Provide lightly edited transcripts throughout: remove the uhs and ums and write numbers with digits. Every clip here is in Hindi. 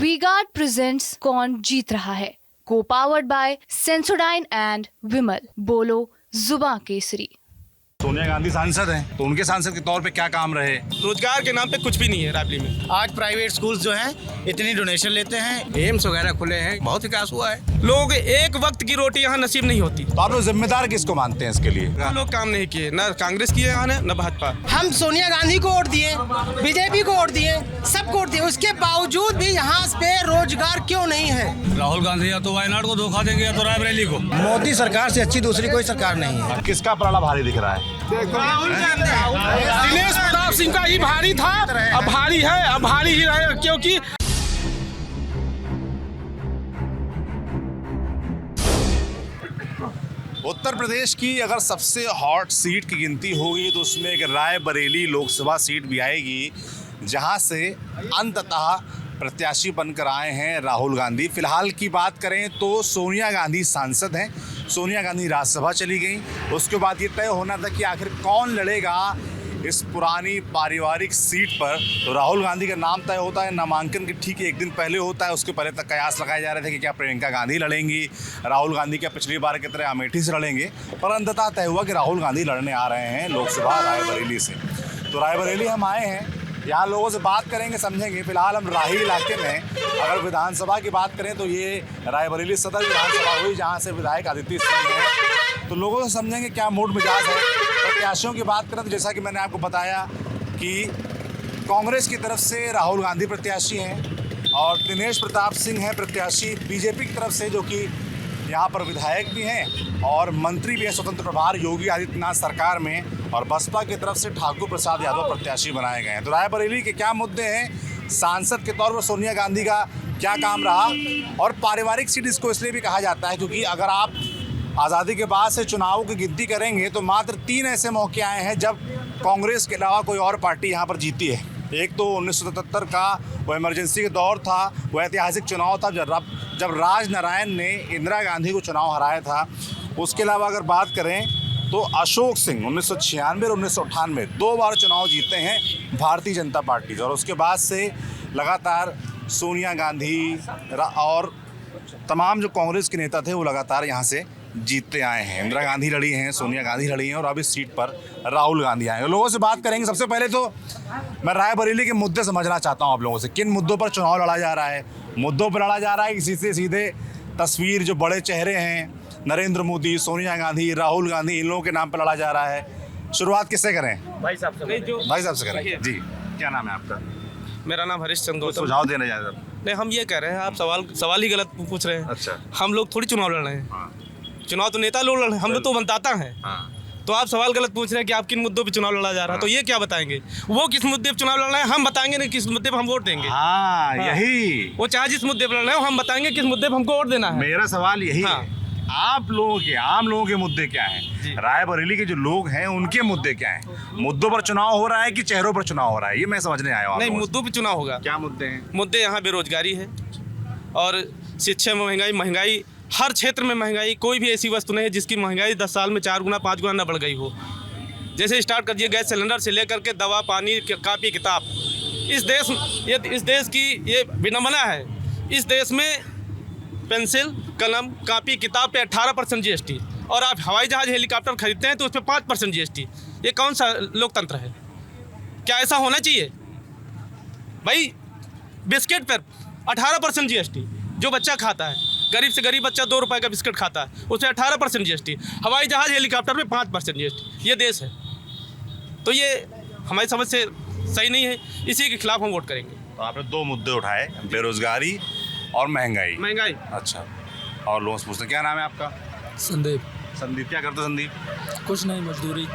वी-गार्ड प्रेजेंट्स कौन जीत रहा है, को पावर्ड बाय सेंसोडाइन एंड विमल। बोलो जुबां केसरी। सोनिया गांधी सांसद हैं, तो उनके सांसद के तौर पे क्या काम रहे? रोजगार के नाम पे कुछ भी नहीं है रायबरेली में। आज प्राइवेट स्कूल्स जो हैं इतनी डोनेशन लेते हैं, एम्स वगैरह खुले हैं, बहुत विकास हुआ है। लोगों को एक वक्त की रोटी यहाँ नसीब नहीं होती। तो आप लोग जिम्मेदार किसको मानते हैं इसके लिए? हम लोग काम नहीं किए, न कांग्रेस किए यहाँ न भाजपा। हम सोनिया गांधी को वोट दिए, बीजेपी को वोट दिए, सबको वोट दिए, उसके बावजूद भी यहाँ पे रोजगार क्यों नहीं है? राहुल गांधी या तो वायनाड को धोखा देंगे या तो रायबरेली को। मोदी सरकार से अच्छी दूसरी कोई सरकार नहीं है। किसका पलड़ा भारी दिख रहा है? दिनेश प्रताप सिंह का ही भारी था, अब भारी है, अब भारी ही रहेगा, क्योंकि उत्तर प्रदेश की अगर सबसे हॉट सीट की गिनती होगी तो उसमें एक रायबरेली लोकसभा सीट भी आएगी, जहां से अंततः प्रत्याशी बनकर आए हैं राहुल गांधी। फिलहाल की बात करें तो सोनिया गांधी सांसद हैं, सोनिया गांधी राज्यसभा चली गई। उसके बाद ये तय होना था कि आखिर कौन लड़ेगा इस पुरानी पारिवारिक सीट पर। तो राहुल गांधी का नाम तय होता है, नामांकन के ठीक एक दिन पहले होता है। उसके पहले तक कयास लगाए जा रहे थे कि क्या प्रियंका गांधी लड़ेंगी, राहुल गांधी क्या पिछली बार की तरह अमेठी से लड़ेंगे, पर अंततः तय हुआ कि राहुल गांधी लड़ने आ रहे हैं लोकसभा रायबरेली से। तो रायबरेली हम आए हैं, यहाँ लोगों से बात करेंगे, समझेंगे। फिलहाल हम राही इलाके में, अगर विधानसभा की बात करें तो ये रायबरेली सदर विधानसभा हुई, जहाँ से विधायक आदित्य सिंह हैं। तो लोगों से समझेंगे क्या मूड मिजाज है। प्रत्याशियों की बात करें तो जैसा कि मैंने आपको बताया कि कांग्रेस की तरफ से राहुल गांधी प्रत्याशी हैं और दिनेश प्रताप सिंह हैं प्रत्याशी बीजेपी की तरफ से, जो कि यहाँ पर विधायक भी हैं और मंत्री भी हैं स्वतंत्र प्रभार योगी आदित्यनाथ सरकार में, और बसपा की तरफ से ठाकुर प्रसाद यादव प्रत्याशी बनाए गए हैं। तो रायबरेली के क्या मुद्दे हैं, सांसद के तौर पर सोनिया गांधी का क्या काम रहा, और पारिवारिक सीट इसको इसलिए भी कहा जाता है क्योंकि अगर आप आज़ादी के बाद से चुनाव की गिनती करेंगे तो मात्र 3 ऐसे मौके आए हैं जब कांग्रेस के अलावा कोई और पार्टी यहाँ पर जीती है। एक तो 1977 का वो इमरजेंसी का दौर था, वो ऐतिहासिक चुनाव था जब राजनारायण ने इंदिरा गांधी को चुनाव हराया था। उसके अलावा अगर बात करें तो अशोक सिंह 1996 और 1998 2 बार चुनाव जीते हैं भारतीय जनता पार्टी से, और उसके बाद से लगातार सोनिया गांधी और तमाम जो कांग्रेस के नेता थे वो लगातार यहाँ से जीतते आए हैं। इंदिरा गांधी लड़ी हैं, सोनिया गांधी लड़ी हैं, और अब इस सीट पर राहुल गांधी आए हैं। लोगों से बात करेंगे। सबसे पहले तो मैं रायबरेली के मुद्दे समझना चाहता हूं आप लोगों से, किन मुद्दों पर चुनाव लड़ा जा रहा है। मुद्दों पर लड़ा जा रहा है किसी से सीधे तस्वीर, जो बड़े चेहरे हैं नरेंद्र मोदी, सोनिया गांधी, राहुल गांधी, इन लोगों के नाम पर लड़ा जा रहा है। शुरुआत किससे करें? भाई साहब से करें। जी, क्या नाम है आपका? मेरा नाम हरीश चंद्र गौतम। सुझाव देने जा रहे? नहीं, हम ये कह रहे हैं, आप सवाल ही गलत पूछ रहे हैं। अच्छा, हम लोग थोड़ी चुनाव लड़ रहे हैं। चुनाव तो नेता लोग लड़ रहे हैं, हम लोग तो मतदाता हैं। तो आप सवाल गलत पूछ रहे हैं कि आप किन मुद्दों पे चुनाव लड़ा जा रहा है। तो ये क्या बताएंगे, वो किस मुद्दे पे चुनाव लड़ रहे हैं हम बताएंगे, नहीं किस मुद्दे पे हम वोट देंगे। यही वो चाहे जिस मुद्दे पे लड़ रहे हो, हम बताएंगे किस मुद्दे पे हमको वोट देना है। मेरा सवाल यही है, आप लोगों के, आम लोगों के मुद्दे क्या हैं? रायबरेली के जो लोग हैं उनके मुद्दे क्या हैं? मुद्दों पर चुनाव हो रहा है कि चेहरों पर चुनाव हो रहा है, ये मैं समझने आया हूँ। नहीं, मुद्दों पे चुनाव होगा। क्या मुद्दे हैं? मुद्दे यहाँ बेरोजगारी है और शिक्षा में महंगाई, हर क्षेत्र में महंगाई। कोई भी ऐसी वस्तु नहीं है जिसकी महंगाई 10 साल में 4 गुना 5 गुना न बढ़ गई हो। जैसे स्टार्ट कर दिए गैस सिलेंडर से लेकर के दवा, पानी, कापी, किताब। इस देश की ये विडंबना है। इस देश में पेंसिल, कलम, कापी, किताब पे 18% GST, और आप हवाई जहाज, हेलीकॉप्टर खरीदते हैं तो उस पर 5% GST। ये कौन सा लोकतंत्र है? क्या ऐसा होना चाहिए भाई? बिस्किट पर 18% GST, जो बच्चा खाता है, गरीब से गरीब बच्चा 2 रुपए का बिस्किट खाता है, उस पर 18% GST। हवाई जहाज, हेलीकॉप्टर पे 5% GST। ये देश है, तो ये हमारी समझ से सही नहीं है। इसी के खिलाफ हम वोट करेंगे। तो आपने 2 मुद्दे उठाए, बेरोजगारी और महंगाई। अच्छा, और लोगों से पूछते क्या नाम है आपका? संदीप। संदीप, क्या करते संदीप? कुछ नहीं, मजदूरी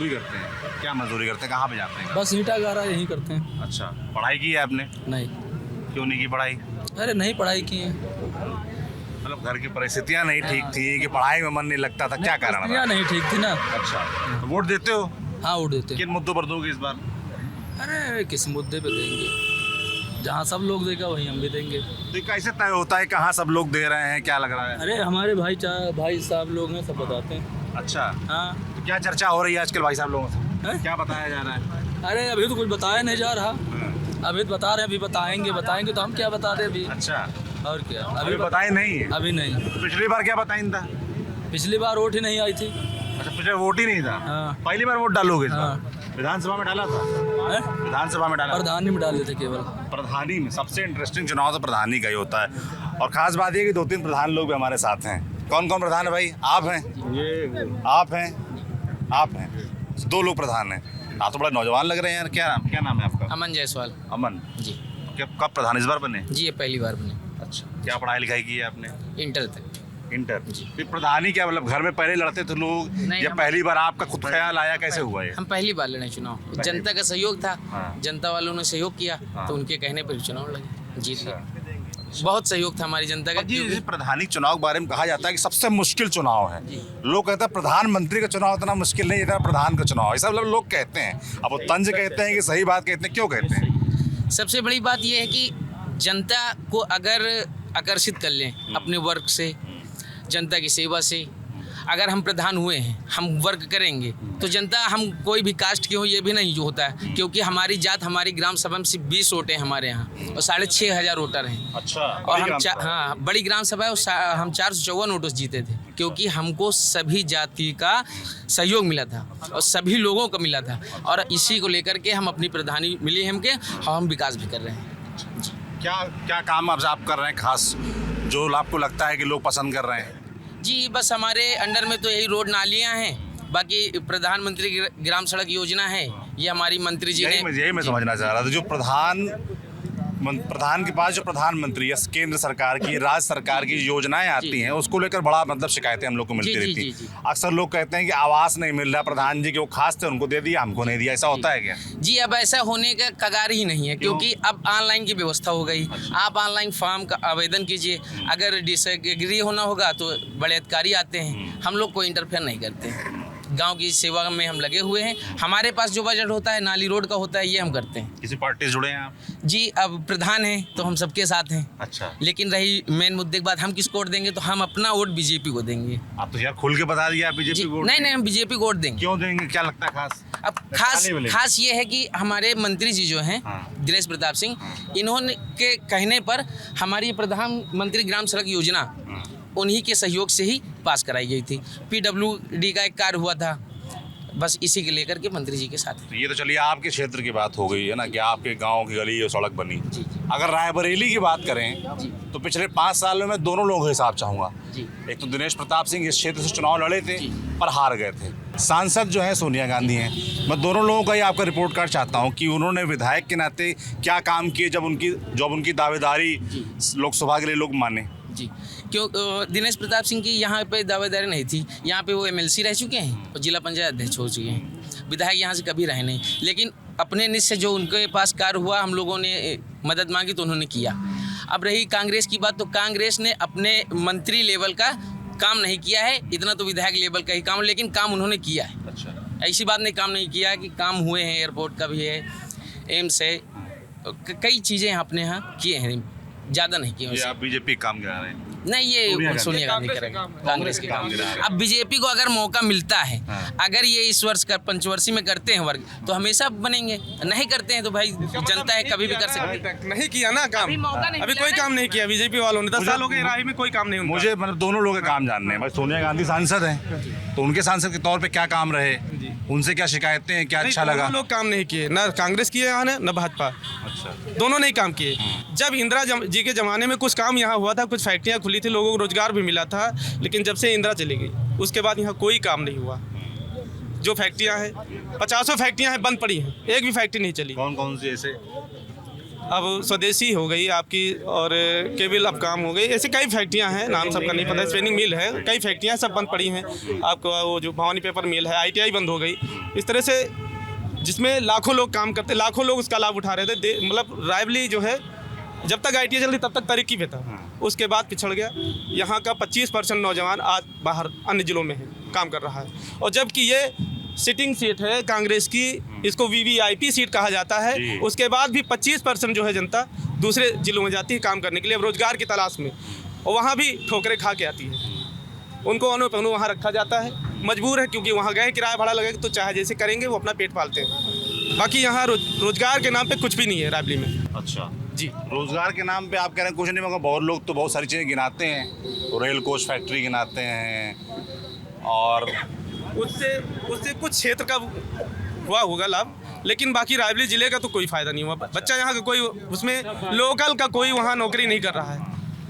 करते हैं। क्या मजदूरी करते हैं, कहाँ पे जाते हैं? बस ईंटा गारा यही करते हैं। अच्छा, पढ़ाई की है आपने? नहीं। क्यों नहीं की पढ़ाई? अरे नहीं पढ़ाई की है, मतलब घर की परिस्थितियाँ नहीं ठीक थी कि पढ़ाई में मन नहीं लगता था, क्या कारण था? नहीं ठीक थी ना। अच्छा, तो वोट देते हो? हाँ, वोट देते हैं। किन मुद्दों पर दोगे इस बार? अरे किस मुद्दे पे देंगे, जहाँ सब लोग देगा वहीं हम भी देंगे। तो ये कैसे तय होता है कहाँ सब लोग दे रहे हैं, क्या लग रहा है? अरे हमारे भाई साहब लोग हैं, सब बताते हैं। अच्छा, हाँ। तो क्या चर्चा हो रही है आजकल भाई साहब लोगों से? क्या बताया जा रहा है? अरे अभी तो कुछ बताया नहीं जा रहा, अभी तो बता रहे हैं, अभी बताएंगे तो हम क्या बता दें अभी। अच्छा, और क्या अभी बताए नहीं है। अभी नहीं। पिछली बार क्या बताई था? पिछली बार वोट ही नहीं आई थी। अच्छा, पिछले वोट ही नहीं था। हाँ। पहली बार वोट डालोगे इस बार? हाँ। विधानसभा में डाला था? हैं? विधानसभा में डाला? प्रधानी में डाले थे केवल। प्रधानी में सबसे इंटरेस्टिंग चुनाव तो प्रधानी का ही होता है। और खास बात ये कि 2-3 प्रधान लोग भी हमारे साथ हैं। कौन कौन प्रधान है भाई? आप हैं, आप हैं, 2 लोग प्रधान हैं। आप तो बड़ा नौजवान लग रहे हैं यार। क्या नाम है आपका? अमन जायसवाल अमन जी। कब प्रधान इस बार बने? जी, ये पहली बार बने। अच्छा, क्या पढ़ाई लिखाई की है आपने? इंटर तक। इंटर जी। फिर प्रधानी क्या मतलब घर में पहले लड़ते थे लोग नहीं, या हम- पहली बार आपका खुद ख्याल आया? कैसे हुआ ये? हम पहली बार लड़े चुनाव। जनता का सहयोग था। हाँ। जनता वालों ने सहयोग किया हाँ। तो उनके कहने पर चुनाव लगे, जीत गए। बहुत सहयोग था हमारी जनता का। अब जी, प्रधानी चुनाव के बारे में कहा जाता है कि सबसे मुश्किल चुनाव है। लोग कहते हैं प्रधानमंत्री का चुनाव इतना मुश्किल नहीं, इतना प्रधान का चुनाव। ऐसा लोग कहते हैं। अब वो तंज कहते हैं कि सही बात कहते हैं, क्यों कहते हैं? सबसे बड़ी बात यह है कि जनता को अगर आकर्षित कर लें अपने वर्क से, जनता की सेवा से, अगर हम प्रधान हुए हैं, हम वर्क करेंगे तो जनता, हम कोई भी कास्ट के हो ये भी नहीं जो होता है, क्योंकि हमारी जात हमारी ग्राम सभा में सिर्फ 20 वोट हैं हमारे यहाँ और 6,500 वोटर हैं। अच्छा, और हम हाँ, बड़ी ग्राम सभा है और हम 454 वोटों से जीते थे, क्योंकि हमको सभी जाति का सहयोग मिला था और सभी लोगों को मिला था। और इसी को लेकर के हम अपनी प्रधानी मिली हमके, और हम विकास भी कर रहे हैं। क्या काम अब आप कर रहे हैं खास जो आपको लगता है कि लोग पसंद कर रहे हैं? जी, बस हमारे अंडर में तो यही रोड नालियाँ हैं। बाकी प्रधानमंत्री ग्राम सड़क योजना है, ये हमारी मंत्री जी ने। यही मैं समझना चाह रहा था। जो प्रधान के पास जो प्रधानमंत्री या केंद्र सरकार की, राज्य सरकार की योजनाएं आती हैं, उसको लेकर बड़ा मतलब शिकायतें हम लोग को मिलती रहती जी। हैं। अक्सर लोग कहते हैं कि आवास नहीं मिल रहा, प्रधान जी के वो खास थे उनको दे दिया, हमको नहीं दिया। ऐसा होता है क्या? जी, अब ऐसा होने का कगार ही नहीं है, क्योंकि अब ऑनलाइन की व्यवस्था हो गई। आप ऑनलाइन फॉर्म का आवेदन कीजिए, अगर डिसएग्री होना होगा तो बड़े अधिकारी आते हैं। हम लोग कोई इंटरफेयर नहीं करते। गांव की सेवा में हम लगे हुए हैं। हमारे पास जो बजट होता है नाली रोड का होता है, ये हम करते हैं। किसी पार्टी से जुड़े हैं आप? जी, अब प्रधान हैं तो हम सबके साथ हैं। अच्छा, लेकिन रही मेन मुद्दे की बात, हम किसको वोट देंगे, तो हम अपना वोट बीजेपी को देंगे। आप तो यार खुल के बता दिया बीजेपी जी, को। नहीं, हम बीजेपी को वोट देंगे। क्यों देंगे? क्या लगता है खास? अब खास ये है कि हमारे मंत्री जी जो हैं, हाँ। दिनेश प्रताप सिंह, इन्होंने के कहने पर हमारी प्रधानमंत्री ग्राम सड़क योजना उन्हीं के सहयोग से ही पास कराई गई थी। PWD का एक कार्य हुआ था, बस इसी के लेकर के मंत्री जी के साथ। तो ये तो चलिए आपके क्षेत्र की बात हो गई है ना, कि आपके गांव की गली और सड़क बनी। अगर रायबरेली की बात करें तो पिछले 5 सालों में दोनों लोगों का हिसाब चाहूँगा। एक तो दिनेश प्रताप सिंह इस क्षेत्र से चुनाव लड़े थे पर हार गए थे। सांसद जो है सोनिया गांधी हैं। मैं दोनों लोगों का ही आपका रिपोर्ट कार्ड चाहता हूँ कि उन्होंने विधायक के नाते क्या काम किए जब उनकी दावेदारी लोकसभा के लिए लोग माने। जी, क्यों दिनेश प्रताप सिंह की यहाँ पे दावेदारी नहीं थी। यहाँ पे वो MLC रह चुके हैं और जिला पंचायत अध्यक्ष हो चुके हैं। विधायक यहाँ से कभी रहे नहीं, लेकिन अपने निज से जो उनके पास कार्य हुआ, हम लोगों ने मदद मांगी तो उन्होंने किया। अब रही कांग्रेस की बात, तो कांग्रेस ने अपने मंत्री लेवल का काम नहीं किया है, इतना तो विधायक लेवल का ही काम, लेकिन काम उन्होंने किया है। अच्छा, ऐसी बात नहीं काम नहीं किया है, कि काम हुए हैं। एयरपोर्ट का भी है, एम्स है, कई चीज़ें अपने यहाँ किए हैं, ज़्यादा नहीं किए। ये आप बीजेपी काम करा रहे हैं? नहीं, ये सोनिया गांधी करेंगे, कांग्रेस के काम। अब बीजेपी को अगर मौका मिलता है, अगर ये इस वर्ष का पंचवर्षीय में करते हैं वर्ग, तो हमेशा बनेंगे। नहीं करते हैं तो भाई जनता है, कभी भी कर सकते हैं। नहीं किया ना काम, अभी कोई काम नहीं किया बीजेपी वालों ने। 10 साल हो गए राही में, कोई काम नहीं हुआ। मुझे मतलब दोनों लोगों के काम जानने हैं। भाई सोनिया गांधी सांसद हैं, तो उनके सांसद के तौर पे क्या काम रहे, उनसे क्या शिकायतें हैं, क्या अच्छा लगा? लोग काम नहीं किए, ना कांग्रेस किए यहाँ ने, ना भाजपा। अच्छा, दोनों नहीं काम किए। जब इंदिरा जी के ज़माने में कुछ काम यहाँ हुआ था, कुछ फैक्ट्रियाँ खुली थी, लोगों को रोजगार भी मिला था, लेकिन जब से इंदिरा चली गई उसके बाद यहाँ कोई काम नहीं हुआ। जो फैक्ट्रियाँ हैं, 50 फैक्ट्रियाँ हैं बंद पड़ी हैं, एक भी फैक्ट्री नहीं चली। कौन कौन सी ऐसे? अब स्वदेशी हो गई आपकी, और केबल अब काम हो गई। ऐसे कई फैक्ट्रियाँ हैं, नाम सबका नहीं पता। स्पिनिंग मिल है, कई फैक्ट्रियाँ सब बंद पड़ी हैं। आपको वो जो भवानी पेपर मिल है, ITI बंद हो गई। इस तरह से जिसमें लाखों लोग काम करते, लाखों लोग उसका लाभ उठा रहे थे। मतलब रायबरेली जो है, जब तक ITI चल रही तब तक तरक्की पे था, उसके बाद पिछड़ गया। यहाँ का 25% नौजवान आज बाहर अन्य जिलों में है, काम कर रहा है। और जबकि ये सिटिंग सीट है कांग्रेस की, इसको VVIP सीट कहा जाता है। उसके बाद भी 25% जो है जनता दूसरे जिलों में जाती है काम करने के लिए, रोजगार की तलाश में, और वहाँ भी ठोकरें खा के आती है। उनको अनु वहाँ रखा जाता है, मजबूर है, क्योंकि वहाँ गए किराया भाड़ा लगेगा तो चाहे जैसे करेंगे वो अपना पेट पालते हैं। बाकी यहाँ रोजगार के नाम पे कुछ भी नहीं है रायबरेली में। अच्छा जी। रोजगार के नाम पे आप कह रहे हैं कुछ नहीं, मगर बहुत लोग तो बहुत सारी चीज़ें गिनाते हैं, रेल कोच फैक्ट्री गिनाते हैं और उससे कुछ क्षेत्र का हुआ होगा लाभ, लेकिन बाकी रायबरेली जिले का तो कोई फायदा नहीं हुआ। बच्चा यहाँ का कोई उसमें लोकल का कोई वहाँ नौकरी नहीं कर रहा है,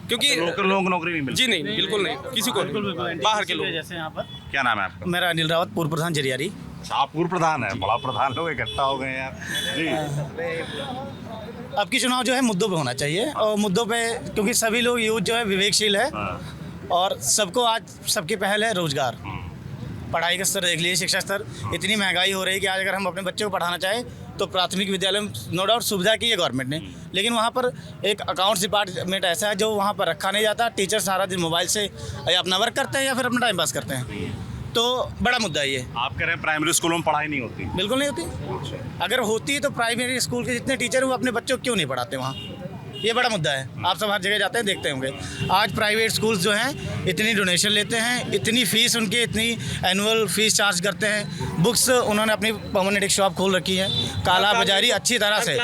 क्योंकि लोकल लोगों को नौकरी नहीं मिलती। जी नहीं, बिल्कुल नहीं, किसी को नहीं, बाहर के लोग। जैसे यहाँ पर क्या नाम है आपका? मेरा अनिल रावत, पूर्व प्रधान जरियारी। आप पूर्व प्रधान है, बड़ा प्रधान लोग इकट्ठा हो गए यार जी। अब की चुनाव जो है मुद्दों पे होना चाहिए, और मुद्दों पे क्योंकि सभी लोग यूथ जो है विवेकशील है, और सबको आज सबकी पहल है रोजगार। पढ़ाई का स्तर देख लीजिए, शिक्षा स्तर, इतनी महंगाई हो रही है कि आज अगर हम अपने बच्चे को पढ़ाना चाहें तो प्राथमिक विद्यालय में नो डाउट सुविधा की है गवर्नमेंट ने, लेकिन वहाँ पर एक अकाउंट्स डिपार्टमेंट ऐसा है जो वहाँ पर रखा नहीं जाता। टीचर सारा दिन मोबाइल से या अपना वर्क करते हैं या फिर अपना टाइम पास करते हैं, तो बड़ा मुद्दा ये। आप कह रहे हैं प्राइमरी स्कूलों में पढ़ाई नहीं होती? बिल्कुल नहीं होती। अगर होती है तो प्राइमरी स्कूल के जितने टीचर हैं वो अपने बच्चों को क्यों नहीं पढ़ाते वहाँ, ये बड़ा मुद्दा है। आप सब हर जगह जाते हैं, देखते होंगे आज प्राइवेट स्कूल्स जो हैं इतनी डोनेशन लेते हैं, इतनी फीस उनकी, इतनी एनुअल फीस चार्ज करते हैं। बुक्स उन्होंने अपनी परमानेंट एक शॉप खोल रखी है, काला बाजारी अच्छी तरह से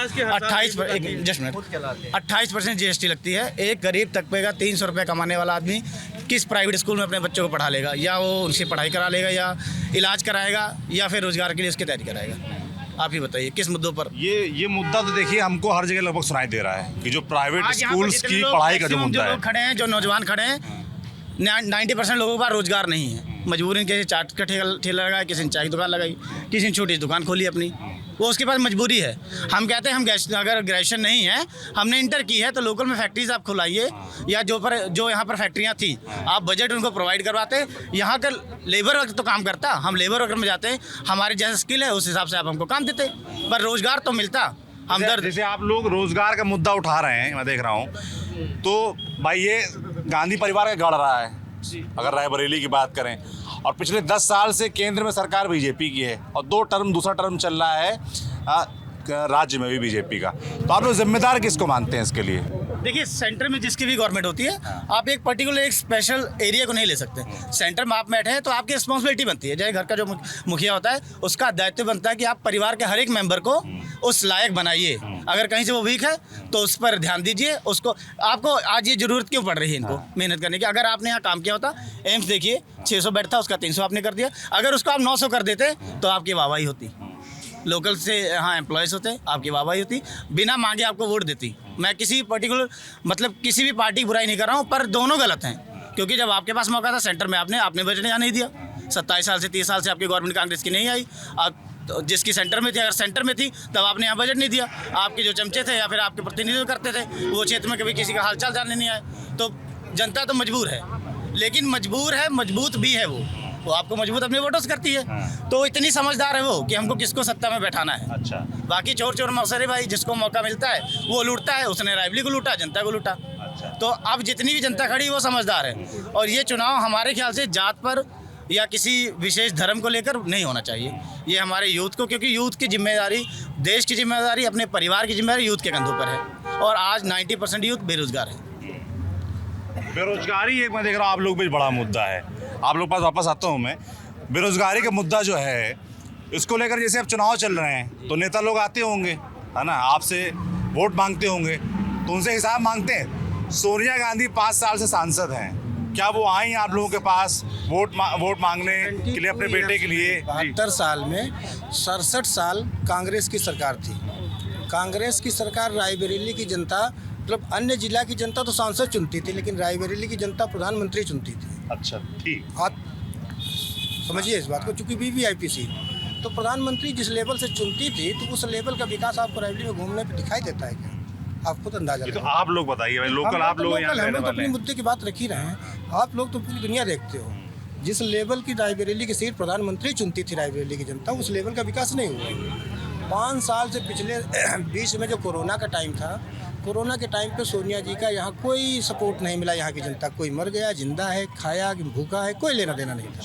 28% GST लगती है। एक गरीब तबके का 300 रुपये कमाने वाला आदमी किस प्राइवेट स्कूल में अपने बच्चों को पढ़ा लेगा? या वो उनसे पढ़ाई करा लेगा, या इलाज कराएगा, या फिर रोजगार के लिए उसकी तैयारी कराएगा? आप ही बताइए किस मुद्दों पर। ये मुद्दा तो देखिए हमको हर जगह लगभग सुनाई दे रहा है कि जो प्राइवेट स्कूल्स की पढ़ाई का जो मुद्दा है। लोग खड़े हैं, जो नौजवान खड़े हैं, 90% लोगों के पास रोजगार नहीं है। मजबूरन किसी चाट का ठेला लगाया, किसी ने चाय की दुकान लगाई, किसी ने छोटी दुकान खोली अपनी, वो उसके पास मजबूरी है। हम कहते हैं हम अगर ग्रेजुएशन नहीं है, हमने इंटर की है, तो लोकल में फैक्ट्रीज आप खुलाइए, या जो यहाँ पर फैक्ट्रियाँ थी आप बजट उनको प्रोवाइड करवाते। यहाँ का लेबर वर्क तो काम करता, हम लेबर वर्क में जाते हैं, हमारी जैसा स्किल है उस हिसाब से आप हमको काम देते, पर रोजगार तो मिलता। हमदर्द जैसे आप लोग रोजगार का मुद्दा उठा रहे हैं, मैं देख रहा हूँ, तो भाई ये गांधी परिवार का गढ़ रहा है अगर रायबरेली की बात करें, और पिछले 10 साल से केंद्र में सरकार बीजेपी की है, और दूसरा टर्म चल रहा है राज्य में भी बीजेपी का। तो आप लोग जिम्मेदार किसको मानते हैं इसके लिए? देखिए, सेंटर में जिसकी भी गवर्नमेंट होती है, आप एक पर्टिकुलर एक स्पेशल एरिया को नहीं ले सकते। सेंटर में आप बैठे हैं तो आपकी रिस्पॉन्सिबिलिटी बनती है, चाहे घर का जो मुखिया होता है उसका दायित्व बनता है कि आप परिवार के हर एक मेंबर को उस लायक बनाइए। अगर कहीं से वो वीक है तो उस पर ध्यान दीजिए। उसको आपको आज ये जरूरत क्यों पड़ रही है इनको मेहनत करने की? अगर आपने यहाँ काम किया होता, एम्स देखिए 600 बेड था, उसका 300 आपने कर दिया। अगर उसको आप 900 कर देते तो आपकी वाहवाही होती। लोकल से हाँ एम्प्लॉयज़ होते, आपकी वाहवाही होती, बिना मांगे आपको वोट देती। मैं किसी पर्टिकुलर मतलब किसी भी पार्टी की बुराई नहीं कर रहा हूँ, पर दोनों गलत हैं। क्योंकि जब आपके पास मौका था सेंटर में, आपने बजट यहाँ नहीं दिया। 27 साल से 30 साल से आपकी गवर्नमेंट कांग्रेस की नहीं आई। तो जिसकी सेंटर में थी, अगर सेंटर में थी तब आपने यहाँ बजट नहीं दिया। आपके जो चमचे थे या फिर आपके प्रतिनिधित्व करते थे वो क्षेत्र में कभी किसी का हालचाल जानने नहीं आए। तो जनता तो मजबूर है, लेकिन मजबूर है, मजबूत भी है वो आपको मजबूत अपने वोटों से करती है। तो इतनी समझदार है वो कि हमको किसको सत्ता में बैठाना है। अच्छा, बाकी चोर चोर मौसरे भाई, जिसको मौका मिलता है वो लूटता है। उसने रायबरेली को लूटा, जनता को लूटा। अच्छा। तो अब जितनी भी जनता खड़ी वो समझदार है, और ये चुनाव हमारे ख्याल से जात पर या किसी विशेष धर्म को लेकर नहीं होना चाहिए। ये हमारे यूथ को, क्योंकि यूथ की जिम्मेदारी, देश की जिम्मेदारी, अपने परिवार की जिम्मेदारी यूथ के कंधों पर है। और आज 90% यूथ बेरोजगार है। बेरोजगारी एक मैं देख रहा हूँ आप लोग भी बड़ा मुद्दा है। आप लोग पास वापस आता हूँ मैं। बेरोजगारी का मुद्दा जो है, इसको लेकर जैसे अब चुनाव चल रहे हैं तो नेता लोग आते होंगे, है ना, आपसे वोट मांगते होंगे, तो उनसे हिसाब मांगते हैं। सोनिया गांधी 5 साल से सांसद हैं, क्या वो आई आप लोगों के पास वोट मांगने के लिए अपने बेटे के लिए? 72 साल में 67 साल कांग्रेस की सरकार थी। कांग्रेस की सरकार, रायबरेली की जनता, मतलब अन्य जिला की जनता तो सांसद चुनती थी, लेकिन रायबरेली की जनता प्रधानमंत्री चुनती थी। अच्छा, ठीक। आप समझिए इस बात को, चूँकि VVIP सी, तो प्रधानमंत्री जिस लेवल से चुनती थी, तो उस लेवल का विकास आपको रायबरेली में घूमने पर दिखाई देता है क्या? आप खुद अंदाजा तो आप लोग बताइए भाई, लोकल आप लोग यहाँ हम लोग तो अपने मुद्दे की बात रख ही रहे हैं। आप लोग तो पूरी दुनिया देखते हो। जिस लेवल की रायबरेली की सीट प्रधानमंत्री चुनती थी रायबरेली की जनता, उस लेवल का विकास नहीं हुआ। 5 साल से पिछले बीच में जो कोरोना का टाइम था, कोरोना के टाइम पे सोनिया जी का यहाँ कोई सपोर्ट नहीं मिला। यहाँ की जनता, कोई मर गया, जिंदा है, खाया, भूखा है, कोई लेना देना नहीं था।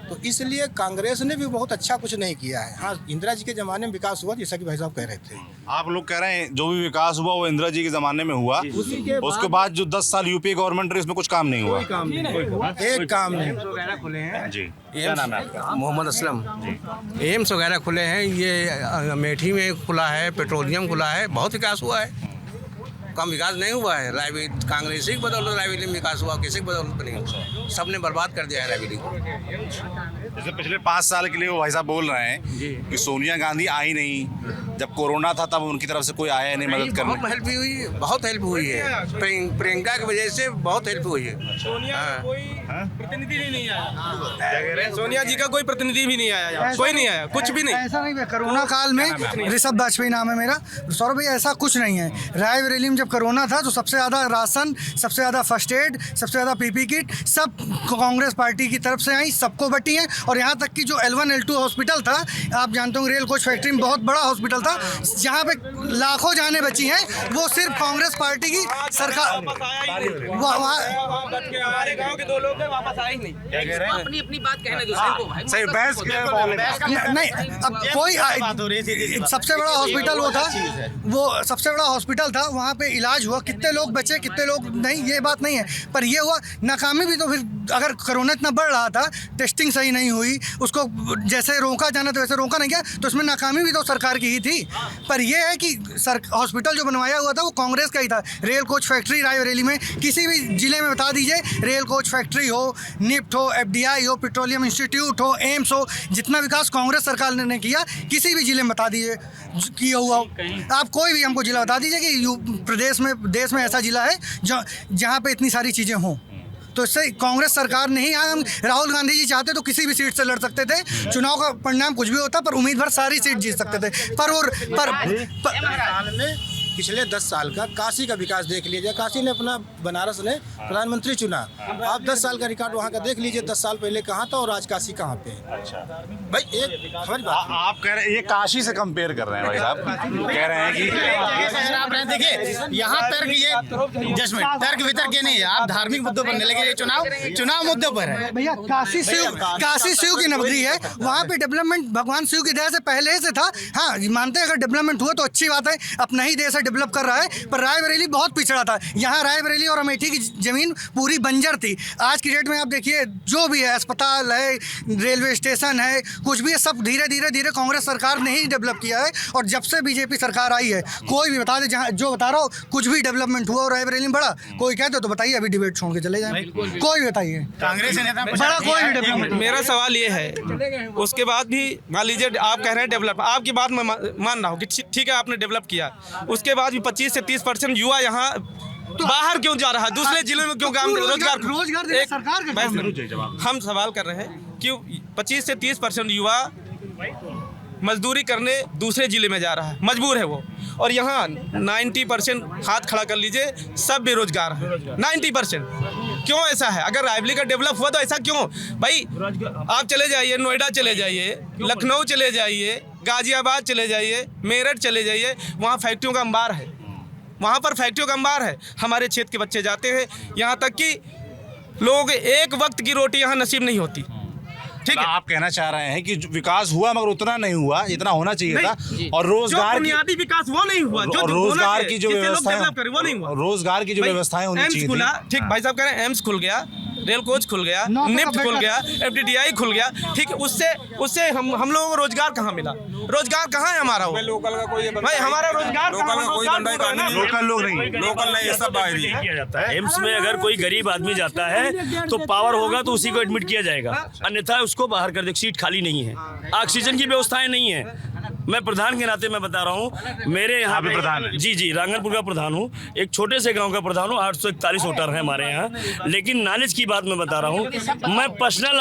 तो इसलिए कांग्रेस ने भी बहुत अच्छा कुछ नहीं किया है। हाँ, इंदिरा जी के ज़माने में विकास हुआ, जैसा कि भाई साहब कह रहे थे। आप लोग कह रहे हैं जो भी विकास हुआ वो इंदिरा जी के ज़माने में हुआ, उसके बाद जो 10 साल यूपी गवर्नमेंट रही उसमें कुछ काम नहीं हुआ। एक काम नहीं खुले हैं जी, क्या नाम है आपका? मोहम्मद असलम। एम्स वगैरह खुले हैं, ये अमेठी में खुला है, पेट्रोलियम खुला है, बहुत विकास हुआ है। कम विकास नहीं हुआ है। रायबरेली कांग्रेस की बदौलत रायबरेली में विकास हुआ, किसी की बदौलत नहीं हुआ। सबने बर्बाद कर दिया है रायबरेली को। जैसे पिछले 5 साल के लिए वो भाई साहब बोल रहे हैं कि सोनिया गांधी आई नहीं, जब कोरोना था तब उनकी तरफ से कोई आया नहीं मदद करने। बहुत हेल्प हुई, बहुत हेल्प हुई है। प्रियंका की वजह से बहुत हेल्प हुई है। प्रतिनिधि नहीं आया, सोनिया जी का कोई प्रतिनिधि भी नहीं आया, कोई नहीं आया, कुछ भी नहीं। ऐसा नहीं है। कोरोना काल में ऋषभ वाजपेयी नाम है मेरा, सौरभ भाई, ऐसा कुछ नहीं है। रायबरेली में जब कोरोना था तो सबसे ज़्यादा राशन, सबसे ज़्यादा फर्स्ट एड, सबसे ज़्यादा पीपी किट सब कांग्रेस पार्टी की तरफ से आई, सबको बटी हैं। और यहाँ तक कि जो L1 L2 हॉस्पिटल था, आप जानते होंगे रेल कोच फैक्ट्री में बहुत बड़ा हॉस्पिटल था, जहाँ पे लाखों जानें बची हैं, वो सिर्फ कांग्रेस पार्टी की सरकार। हमारे गांव के 2 लोग वापस आए ही नहीं। अपनी अपनी बात कहने दो दूसरे को भाई। सही बहस नहीं, अब कोई सबसे बड़ा हॉस्पिटल वो था, वो सबसे बड़ा हॉस्पिटल था, वहाँ पे इलाज हुआ, कितने लोग बचे कितने लोग नहीं, ये बात नहीं है। पर ये हुआ नाकामी भी, तो फिर अगर कोरोना इतना बढ़ रहा था, टेस्टिंग सही नहीं हुई, उसको जैसे रोका जाना तो वैसे रोका नहीं गया, तो इसमें नाकामी भी तो सरकार की ही थी। पर यह है कि हॉस्पिटल जो बनवाया हुआ था वो कांग्रेस का ही था। रेल कोच फैक्ट्री रायबरेली में किसी भी जिले में बता दीजिए, रेल कोच फैक्ट्री हो, निफ्ट हो, FDI हो, पेट्रोलियम इंस्टीट्यूट हो, एम्स हो, जितना विकास कांग्रेस सरकार ने किया किसी भी जिले में बता दीजिए किया हुआ हो। आप कोई भी हमको जिला बता दीजिए कि प्रदेश में, देश में ऐसा जिला है जहाँ पे इतनी सारी चीज़ें हों। तो इससे कांग्रेस सरकार नहीं, हम राहुल गांधी जी चाहते तो किसी भी सीट से लड़ सकते थे, चुनाव का परिणाम कुछ भी होता, पर उम्मीद भर सारी सीट जीत सकते थे। पिछले 10 साल का काशी का विकास देख लीजिए। काशी ने अपना, बनारस ने प्रधानमंत्री चुना। आप 10 साल का रिकॉर्ड वहाँ का देख लीजिए, 10 साल पहले कहाँ था और आज काशी कहाँ पे है। अच्छा भाई एक हमारी बात, आप कह रहे हैं ये काशी से कंपेयर कर रहे हैं भाई साहब, कह रहे हैं कि आप रहे देखिए यहाँ तर्क, ये जजमेंट तर्क वितर्क ये नहीं है। आप धार्मिक मुद्दों पर नहीं, लेकिन ये चुनाव मुद्दों पर है। भैया काशी शिव की नगरी है, वहाँ पे डेवलपमेंट भगवान शिव की दया से पहले से था। हाँ, मानते हैं अगर डेवलपमेंट हुआ तो अच्छी बात है, अपना ही देश डेवलप कर रहा है। पर रायबरेली बहुत पिछड़ा था। यहाँ रायबरेली और अमेठी की जमीन पूरी बंजर थी। आज की डेट में आप देखिए, जो भी है, अस्पताल है, रेलवे स्टेशन है, कुछ भी है, सब धीरे धीरे कांग्रेस सरकार ने ही डेवलप किया है। और जब से बीजेपी सरकार आई है, कोई भी बता दे, जहाँ जो बता रहा हो, कुछ भी डेवलपमेंट हुआ और रायबरेली में बड़ा, कोई कहते तो बताइए, अभी डिबेट छोड़ के चले जाए, कोई बताइए कांग्रेस नेता बड़ा कोई भी डेवलपमेंट। मेरा सवाल ये है, उसके बाद भी मान लीजिए आप कह रहे हैं डेवलप, आपकी बात मैं मान रहा हूँ कि ठीक है आपने डेवलप किया, उसके बाद भी 25 से 30% युवा यहाँ बाहर क्यों जा रहा है, दूसरे जिले में क्यों काम, रोजगार सरकार। हम सवाल कर रहे हैं कि 25 से 30% युवा मजदूरी करने दूसरे जिले में जा रहा है, मजबूर है वो, और यहाँ 90% हाथ खड़ा कर लीजिए, सब बेरोजगार है। 90% क्यों ऐसा है? अगर रायबरेली का डेवलप हुआ तो ऐसा क्यों? भाई आप चले जाइए, नोएडा चले जाइए, लखनऊ चले जाइए, गाजियाबाद चले जाइए, मेरठ चले जाइए, वहाँ फैक्ट्रियों का अंबार है, वहाँ पर फैक्ट्रियों का अंबार है। हमारे क्षेत्र के बच्चे जाते हैं, यहाँ तक कि लोग एक वक्त की रोटी यहाँ नसीब नहीं होती। ठीक है, आप कहना चाह रहे हैं कि विकास हुआ मगर उतना नहीं हुआ जितना होना चाहिए था, और रोजगार की बुनियादी विकास वो नहीं हुआ, जो रोजगार की जो व्यवस्थाएं, वो नहीं हुआ। रोजगार की जो व्यवस्थाएं होनी चाहिए थी। ठीक, भाई साहब कह रहे हैं एम्स खुल गया, रेल कोच खुल गया, निफ्ट खुल गया, FDI खुल गया, ठीक है, उससे हम लोगों को रोजगार कहाँ मिला? रोजगार कहाँ है हमारा? वो लोकल का कोई भाई हमारा रोजगार, लोकल का कोई धंधा नहीं, लोकल लोग नहीं, लोकल नहीं, सब बाहरी किया जाता है। एम्स में अगर कोई गरीब आदमी जाता है तो पावर होगा तो उसी को एडमिट किया जाएगा, अन्यथा उसको बाहर कर दे। सीट खाली नहीं है, ऑक्सीजन की व्यवस्थाएं नहीं है। मैं प्रधान के नाते मैं बता रहा हूँ, मेरे यहाँ पे प्रधान है। जी, रांगनपुर का प्रधान हूँ, एक छोटे से गांव का प्रधान हूँ। 841 वोटर हैं हमारे यहाँ। लेकिन नॉलेज की बात मैं बता रहा हूँ, मैं पर्सनल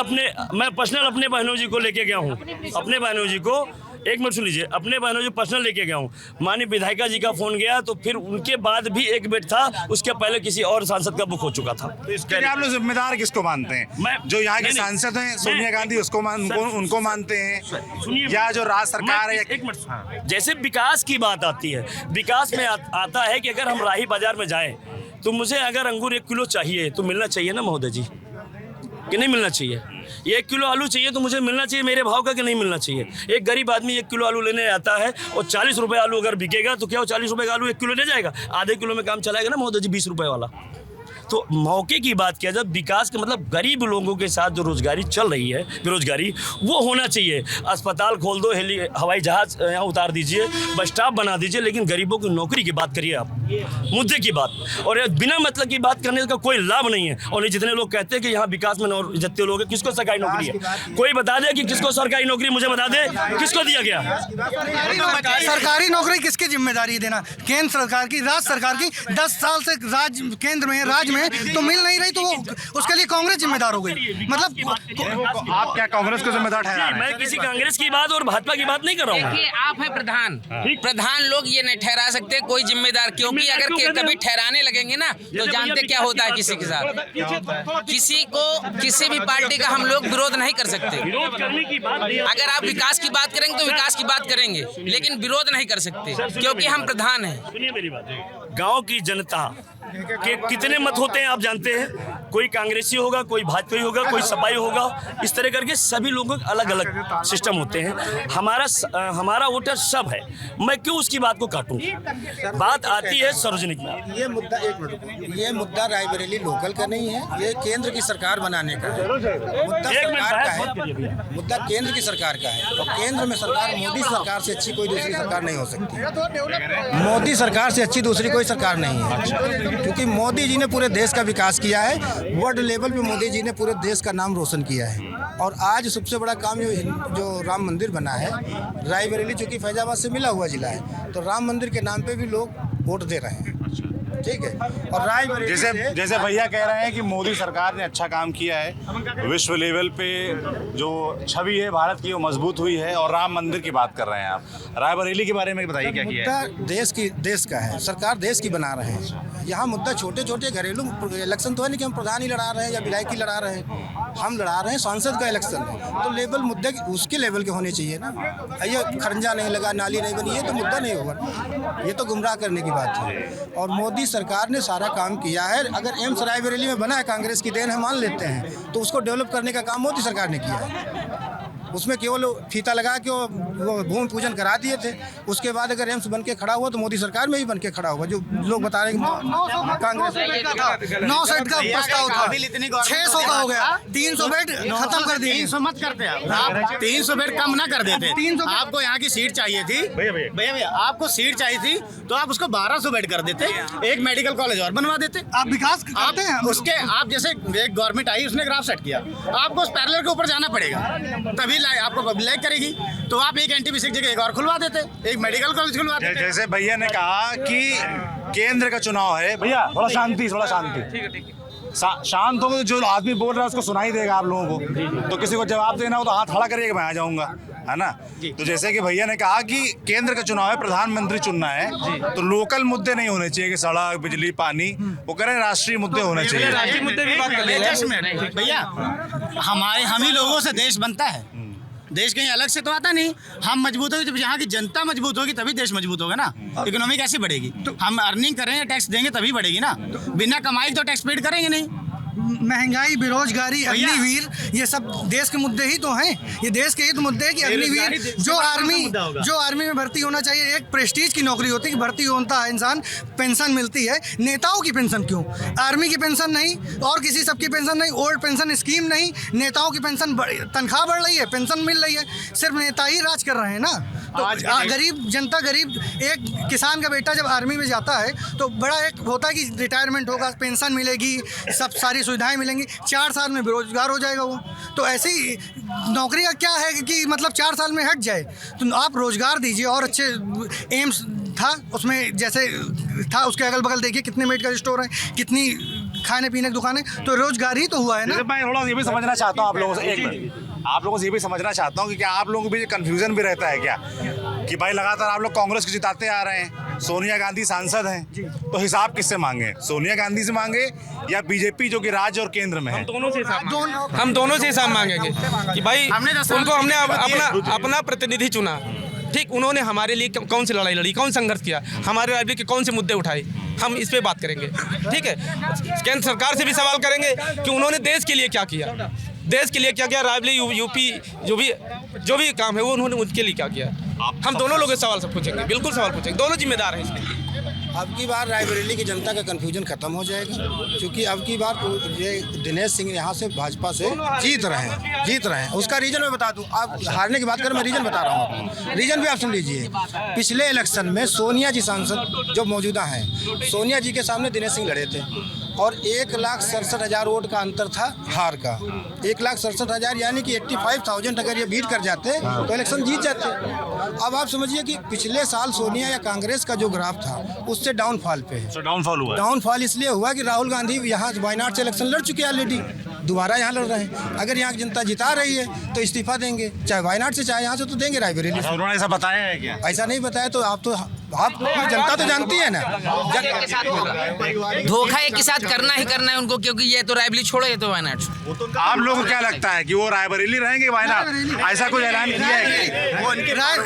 अपने बहनों जी को लेके गया हूँ, अपने बहनों जी को, एक मिनट सुन लीजिए, अपने बहनों जी पर्सनल लेके गया हूँ। माननीय विधायिका जी का फोन गया तो फिर उनके बाद भी एक बेड था, उसके पहले किसी और सांसद का बुक हो चुका था। तो इसके लिए आप लोग जिम्मेदार किसको मानते हैं? जो यहाँ के सांसद हैं सोनिया गांधी, उनको मानते हैं, या जो राज्य सरकार है? एक मिनट, जैसे विकास की बात आती है, विकास में आता है कि अगर हम राही बाजार में जाएं तो मुझे अगर अंगूर 1 किलो चाहिए तो मिलना चाहिए ना महोदय जी। कि नहीं मिलना चाहिए? 1 किलो आलू चाहिए तो मुझे मिलना चाहिए मेरे भाव का कि नहीं मिलना चाहिए? एक गरीब आदमी 1 किलो आलू लेने आता है और 40 रुपये आलू अगर बिकेगा तो क्या वो 40 रुपये का आलू 1 किलो ले जाएगा? आधे किलो में काम चलाएगा ना महोदय जी 20 रुपये वाला। तो मौके की बात किया जब विकास के मतलब गरीब लोगों के साथ जो रोजगारी चल रही है, बेरोजगारी, वो होना चाहिए। अस्पताल खोल दो, हवाई जहाज यहाँ उतार दीजिए, बस स्टॉप बना दीजिए, लेकिन गरीबों की नौकरी की बात करिए आप, मुद्दे की बात। और बिना मतलब की बात करने का कोई लाभ नहीं है। और ये जितने लोग कहते हैं कि यहाँ विकास में जितने लोग हैं, किसको सरकारी नौकरी है? कोई बता दे कि किसको सरकारी नौकरी, मुझे बता दे किसको दिया गया? सरकारी नौकरी किसकी जिम्मेदारी देना? केंद्र सरकार की, राज्य सरकार की। 10 साल से राज्य केंद्र में राज्य में तो मिल नहीं रही, तो वो उसके लिए कांग्रेस जिम्मेदार हो गई। मतलब आप क्या कांग्रेस को जिम्मेदार ठहरा रहे हैं? मैं किसी कांग्रेस की बात और भाजपा की बात नहीं कर रहा हूँ। देखिए, आप है प्रधान लोग ये नहीं ठहरा सकते कोई जिम्मेदार, क्योंकि अगर कभी ठहराने लगेंगे ना तो जानते क्या होता है किसी के साथ। किसी को किसी भी पार्टी का हम लोग विरोध नहीं कर सकते। अगर आप विकास की बात करेंगे तो विकास की बात करेंगे, लेकिन विरोध नहीं कर सकते क्योंकि हम प्रधान हैं। सुनिए मेरी बात, गांव की जनता के कितने मत होते हैं आप जानते हैं? कोई कांग्रेसी होगा, कोई भाजपा होगा, कोई सपाई होगा, इस तरह करके सभी लोगों के अलग अलग सिस्टम होते हैं। हमारा वोटर सब है, मैं क्यों उसकी बात को काटूं? बात आती है सार्वजनिक में। ये मुद्दा, एक मिनट, ये मुद्दा रायबरेली लोकल का नहीं है, ये केंद्र की सरकार बनाने का है। मुद्दा सरकार का है, मुद्दा केंद्र की सरकार का है। और केंद्र में सरकार, मोदी सरकार से अच्छी कोई दूसरी सरकार नहीं हो सकती। मोदी सरकार से अच्छी दूसरी कोई सरकार नहीं है, क्योंकि मोदी जी ने पूरे देश का विकास किया है। वर्ल्ड लेवल पे मोदी जी ने पूरे देश का नाम रोशन किया है। और आज सबसे बड़ा काम जो राम मंदिर बना है, रायबरेली चूँकि फैजाबाद से मिला हुआ जिला है, तो राम मंदिर के नाम पे भी लोग वोट दे रहे हैं। ठीक है। और रायबरेली जैसे भैया कह रहे हैं कि मोदी सरकार ने अच्छा काम किया है, विश्व लेवल पे जो छवि है भारत की वो मजबूत हुई है, और राम मंदिर की बात कर रहे हैं आप। रायबरेली के बारे में बताइए क्या किया है? मुद्दा देश का है, सरकार देश की बना रहे हैं। यहाँ मुद्दा छोटे छोटे घरेलू इलेक्शन तो है नहीं कि हम प्रधान ही लड़ा रहे हैं या विधायक ही लड़ा रहे हैं। हम लड़ा रहे हैं सांसद का इलेक्शन है, तो लेवल मुद्दे उसके लेवल के होने चाहिए ना। ये खरंजा नहीं लगा, नाली नहीं बनी, ये तो मुद्दा नहीं होगा, ये तो गुमराह करने की बात है। और मोदी सरकार ने सारा काम किया है। अगर एम्स रायबरेली में बना है, कांग्रेस की देन है मान लेते हैं, तो उसको डेवलप करने का काम मोदी सरकार ने किया है। उसमें केवल फीता लगा के वो भूमि पूजन करा दिए थे। उसके बाद अगर एम्स बन के खड़ा हुआ तो मोदी सरकार में ही बन के खड़ा हुआ। जो लोग बता रहे हैं कांग्रेस 9 सेट का प्रस्ताव था, 600 का हो गया, 300 बेड खत्म कर दिए। 300 मत करते आप 300 बेड कम ना कर देते। 300 आपको यहाँ की सीट चाहिए थी भैया, आपको सीट चाहिए थी तो आप उसको 1200 बेड कर देते, एक मेडिकल कॉलेज और बनवा देते। आप विकास करते हैं उसके, आप जैसे एक गवर्नमेंट आई, उसने ग्राफ सेट किया, आपको उस पैरेलल के ऊपर जाना पड़ेगा, तभी आपको पब्लिक लाइक करेगी। तो आप एक एनटीपीसी की जगह एक और खुलवा देते, एक मेडिकल कॉलेज खुलवा देते। जैसे भैया ने कहा कि केंद्र का चुनाव है, भैया थोड़ा शांति, थोड़ा शांति। शांत होंगे तो जो आदमी बोल रहा है उसको सुनाई देगा आप लोगों को। तो किसी को जवाब देना हो तो हाथ खड़ा करिएगा, मैं आ जाऊंगा, है ना। तो जैसे कि भैया ने कहा कि केंद्र का चुनाव है, प्रधानमंत्री चुनना है, तो लोकल मुद्दे नहीं होने चाहिए कि सड़क, बिजली, पानी, वो करें राष्ट्रीय मुद्दे होने चाहिए। राष्ट्रीय मुद्दे भी बात कर लीजिए भैया। हम ही लोगों से देश बनता है, देश कहीं अलग से तो आता नहीं। हम मजबूत होगी, जब यहाँ की जनता मजबूत होगी तभी देश मजबूत होगा ना। इकोनॉमी कैसे बढ़ेगी? हम अर्निंग करेंगे, टैक्स देंगे तभी बढ़ेगी ना। बिना कमाई तो टैक्स पेड करेंगे नहीं। महंगाई, बेरोजगारी, अग्निवीर, ये सब देश के मुद्दे ही तो हैं। ये देश के ही तो मुद्दे हैं कि अग्निवीर जो आर्मी में भर्ती होना चाहिए, एक प्रेस्टीज की नौकरी होती है कि भर्ती होता है इंसान, पेंशन मिलती है। नेताओं की पेंशन क्यों? आर्मी की पेंशन नहीं और किसी सबकी पेंशन नहीं, ओल्ड पेंशन स्कीम नहीं, नेताओं की पेंशन तनख्वाह बढ़ रही है, पेंशन मिल रही है, सिर्फ नेता ही राज कर रहे हैं ना। तो गरीब जनता, गरीब एक किसान का बेटा जब आर्मी में जाता है तो बड़ा एक होता है कि रिटायरमेंट होगा, पेंशन मिलेगी, सब सारी सुविधाएं मिलेंगी, 4 साल में बेरोजगार हो जाएगा वो। तो ऐसी नौकरी का क्या है कि मतलब 4 साल में हट जाए? तो आप रोजगार दीजिए। और अच्छे एम्स था, उसमें जैसे था, उसके अगल बगल देखिए कितने मेडिकल स्टोर हैं, कितनी खाने पीने की दुकानें, तो रोजगार ही तो हुआ है ना। मैं थोड़ा ये भी समझना चाहता हूँ आप लोगों से, एक मिनट, आप लोगों से ये भी समझना चाहता हूँ कि क्या आप लोगों को भी कंफ्यूजन भी रहता है क्या कि भाई लगातार आप लोग कांग्रेस को जिताते आ रहे हैं, सोनिया गांधी सांसद हैं, तो हिसाब किससे मांगे? सोनिया गांधी से मांगे या बीजेपी जो कि राज्य और केंद्र में है? हम दोनों से हिसाब मांगेंगे कि भाई उनको हमने अपना प्रतिनिधि चुना, ठीक, उन्होंने हमारे लिए कौन सी लड़ाई लड़ी, कौन संघर्ष किया, हमारे रायबरेली के कौन से मुद्दे उठाए, हम इस पे बात करेंगे। ठीक है, केंद्र सरकार से भी सवाल करेंगे कि उन्होंने देश के लिए क्या किया, देश के लिए क्या किया, रायबरेली यूपी जो भी काम है वो उन्होंने उनके लिए क्या किया। हम दोनों लोगों से सवाल सब पूछेंगे, बिल्कुल सवाल पूछेंगे, दोनों जिम्मेदार हैं इसके लिए। अब की बार रायबरेली की जनता का कन्फ्यूजन खत्म हो जाएगा, क्योंकि अब की बार ये दिनेश सिंह यहाँ से भाजपा से जीत रहे हैं। उसका रीजन मैं बता दूं, आप हारने की बात करें, मैं रीजन बता रहा हूँ आपको, रीजन भी आप सुन लीजिए। पिछले इलेक्शन में सोनिया जी सांसद जो मौजूदा हैं, सोनिया जी के सामने दिनेश सिंह लड़े थे और 1,67,000 वोट का अंतर था हार का। 1,67,000 यानी कि 85,000 अगर ये बीट कर जाते तो इलेक्शन जीत जाते। अब आप समझिए कि पिछले साल सोनिया या कांग्रेस का जो ग्राफ था उससे डाउनफॉल पे है। डाउनफॉल हुआ, डाउनफॉल इसलिए हुआ कि राहुल गांधी यहाँ वायनाड से इलेक्शन लड़ चुके हैं ऑलरेडी, दोबारा यहाँ लड़ रहे हैं। अगर यहाँ की जनता जिता रही है तो इस्तीफा देंगे, चाहे वायनाड से चाहे यहाँ से, तो देंगे रायबरेली से। उन्होंने ऐसा बताया है क्या? ऐसा नहीं बताया तो आप जनता तो जानती है ना। धोखा एक के साथ करना ही करना है उनको, क्योंकि ये तो रायबरेली छोड़ो, ये तो वायनाड छोड़ो। आप लोगों को क्या लगता है कि वो रायबरेली रहेंगे वायनाड? ऐसा कोई ऐलान किया है?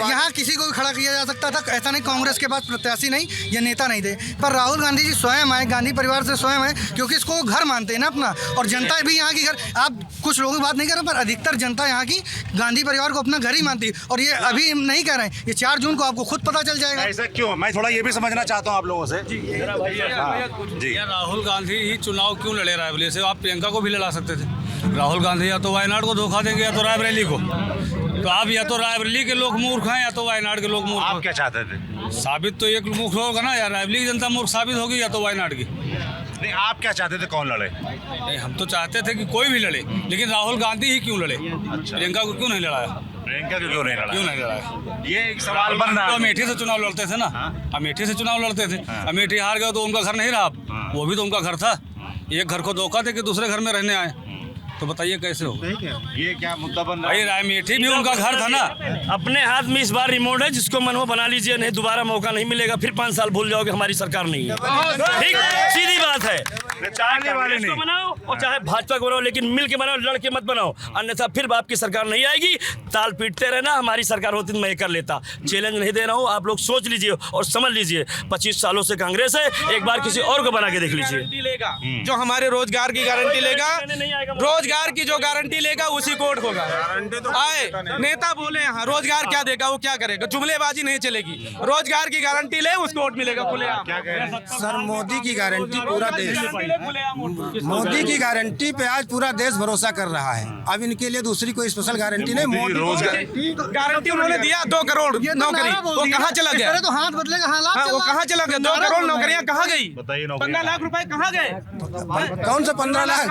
यहाँ किसी को भी खड़ा किया जा सकता था, ऐसा नहीं कांग्रेस के पास प्रत्याशी नहीं या नेता नहीं थे, पर राहुल गांधी जी स्वयं आए, गांधी परिवार से स्वयं आए, क्योंकि इसको घर मानते हैं ना अपना, और जनता भी यहाँ की घर, आप कुछ लोगों की बात नहीं कर रहे, पर अधिकतर जनता यहाँ की गांधी परिवार को अपना घर ही मानती है। और ये अभी हम नहीं कह रहे हैं, ये 4 जून को आपको खुद पता चल जाएगा। ऐसा क्यों? मैं थोड़ा ये भी समझना चाहता हूँ आप लोगों से। जी, राहुल गांधी ही चुनाव क्यों लड़े रायबरेली से? आप प्रियंका को भी लड़ा सकते थे। राहुल गांधी या तो वायनाड को धोखा देंगे या तो रायबरेली को। तो आप या तो रायबरेली के लोग मूर्ख हैं या तो वायनाड के लोग मूर्ख। आप क्या चाहते थे? साबित तो एक मूर्ख होगा ना, या रायबरेली की जनता मूर्ख साबित होगी या तो वायनाड की। नहीं, आप क्या चाहते थे, कौन लड़े? नहीं, हम तो चाहते थे कि कोई भी लड़े, लेकिन राहुल गांधी ही क्यों लड़े? प्रियंका को क्यों नहीं लड़ाया? प्रियंका को क्यों नहीं लड़ाया? ये एक सवाल बन रहा है। तो अमेठी से चुनाव लड़ते थे ना, अमेठी से चुनाव लड़ते थे, अमेठी हार गए तो उनका घर नहीं रहा, वो भी तो उनका घर था। एक घर को धोखा दे के दूसरे घर में रहने आए, तो बताइए कैसे होगा? ये क्या मुद्दा बन रहा भाई, अमेठी भी उनका घर था ना। अपने हाथ में इस बार रिमोट है, जिसको मन हो बना लीजिए, नहीं दोबारा मौका नहीं मिलेगा, फिर 5 साल भूल जाओगे हमारी सरकार नहीं है। ठीक, सीधी बात है। चाहे कांग्रेस को बनाओ और चाहे भाजपा को बनाओ, लेकिन मिल के बनाओ, लड़ के मत बनाओ, अन्यथा फिर आपकी सरकार नहीं आएगी। ताल पीटते रहना, हमारी सरकार होती तो मैं कर लेता। चैलेंज नहीं दे रहा हूँ, आप लोग सोच लीजिए और समझ लीजिए। 25 सालों से कांग्रेस है, एक बार किसी और को बना के देख लीजिए। जो हमारे रोजगार की गारंटी लेगा, रोजगार की जो गारंटी लेगा उसी कोर्ट होगा। आए नेता बोले यहाँ रोजगार क्या देगा, वो क्या करेगा? जुमलेबाजी नहीं चलेगी, रोजगार की गारंटी ले, उसको वोट मिलेगा खुलेआम। सर, मोदी की गारंटी पूरा देश, मोदी की गारंटी पे आज पूरा देश भरोसा कर रहा है। अब इनके लिए दूसरी कोई स्पेशल गारंटी नहीं। मोदी गारंटी उन्होंने दिया 2 करोड़ नौकरी, वो कहाँ चला गया? तो हाथ बदलेगा, हालात वो कहाँ चला गया? 2 करोड़ नौकरियाँ कहाँ गई? 15 लाख रुपए कहाँ गए? कौन सा 15 लाख?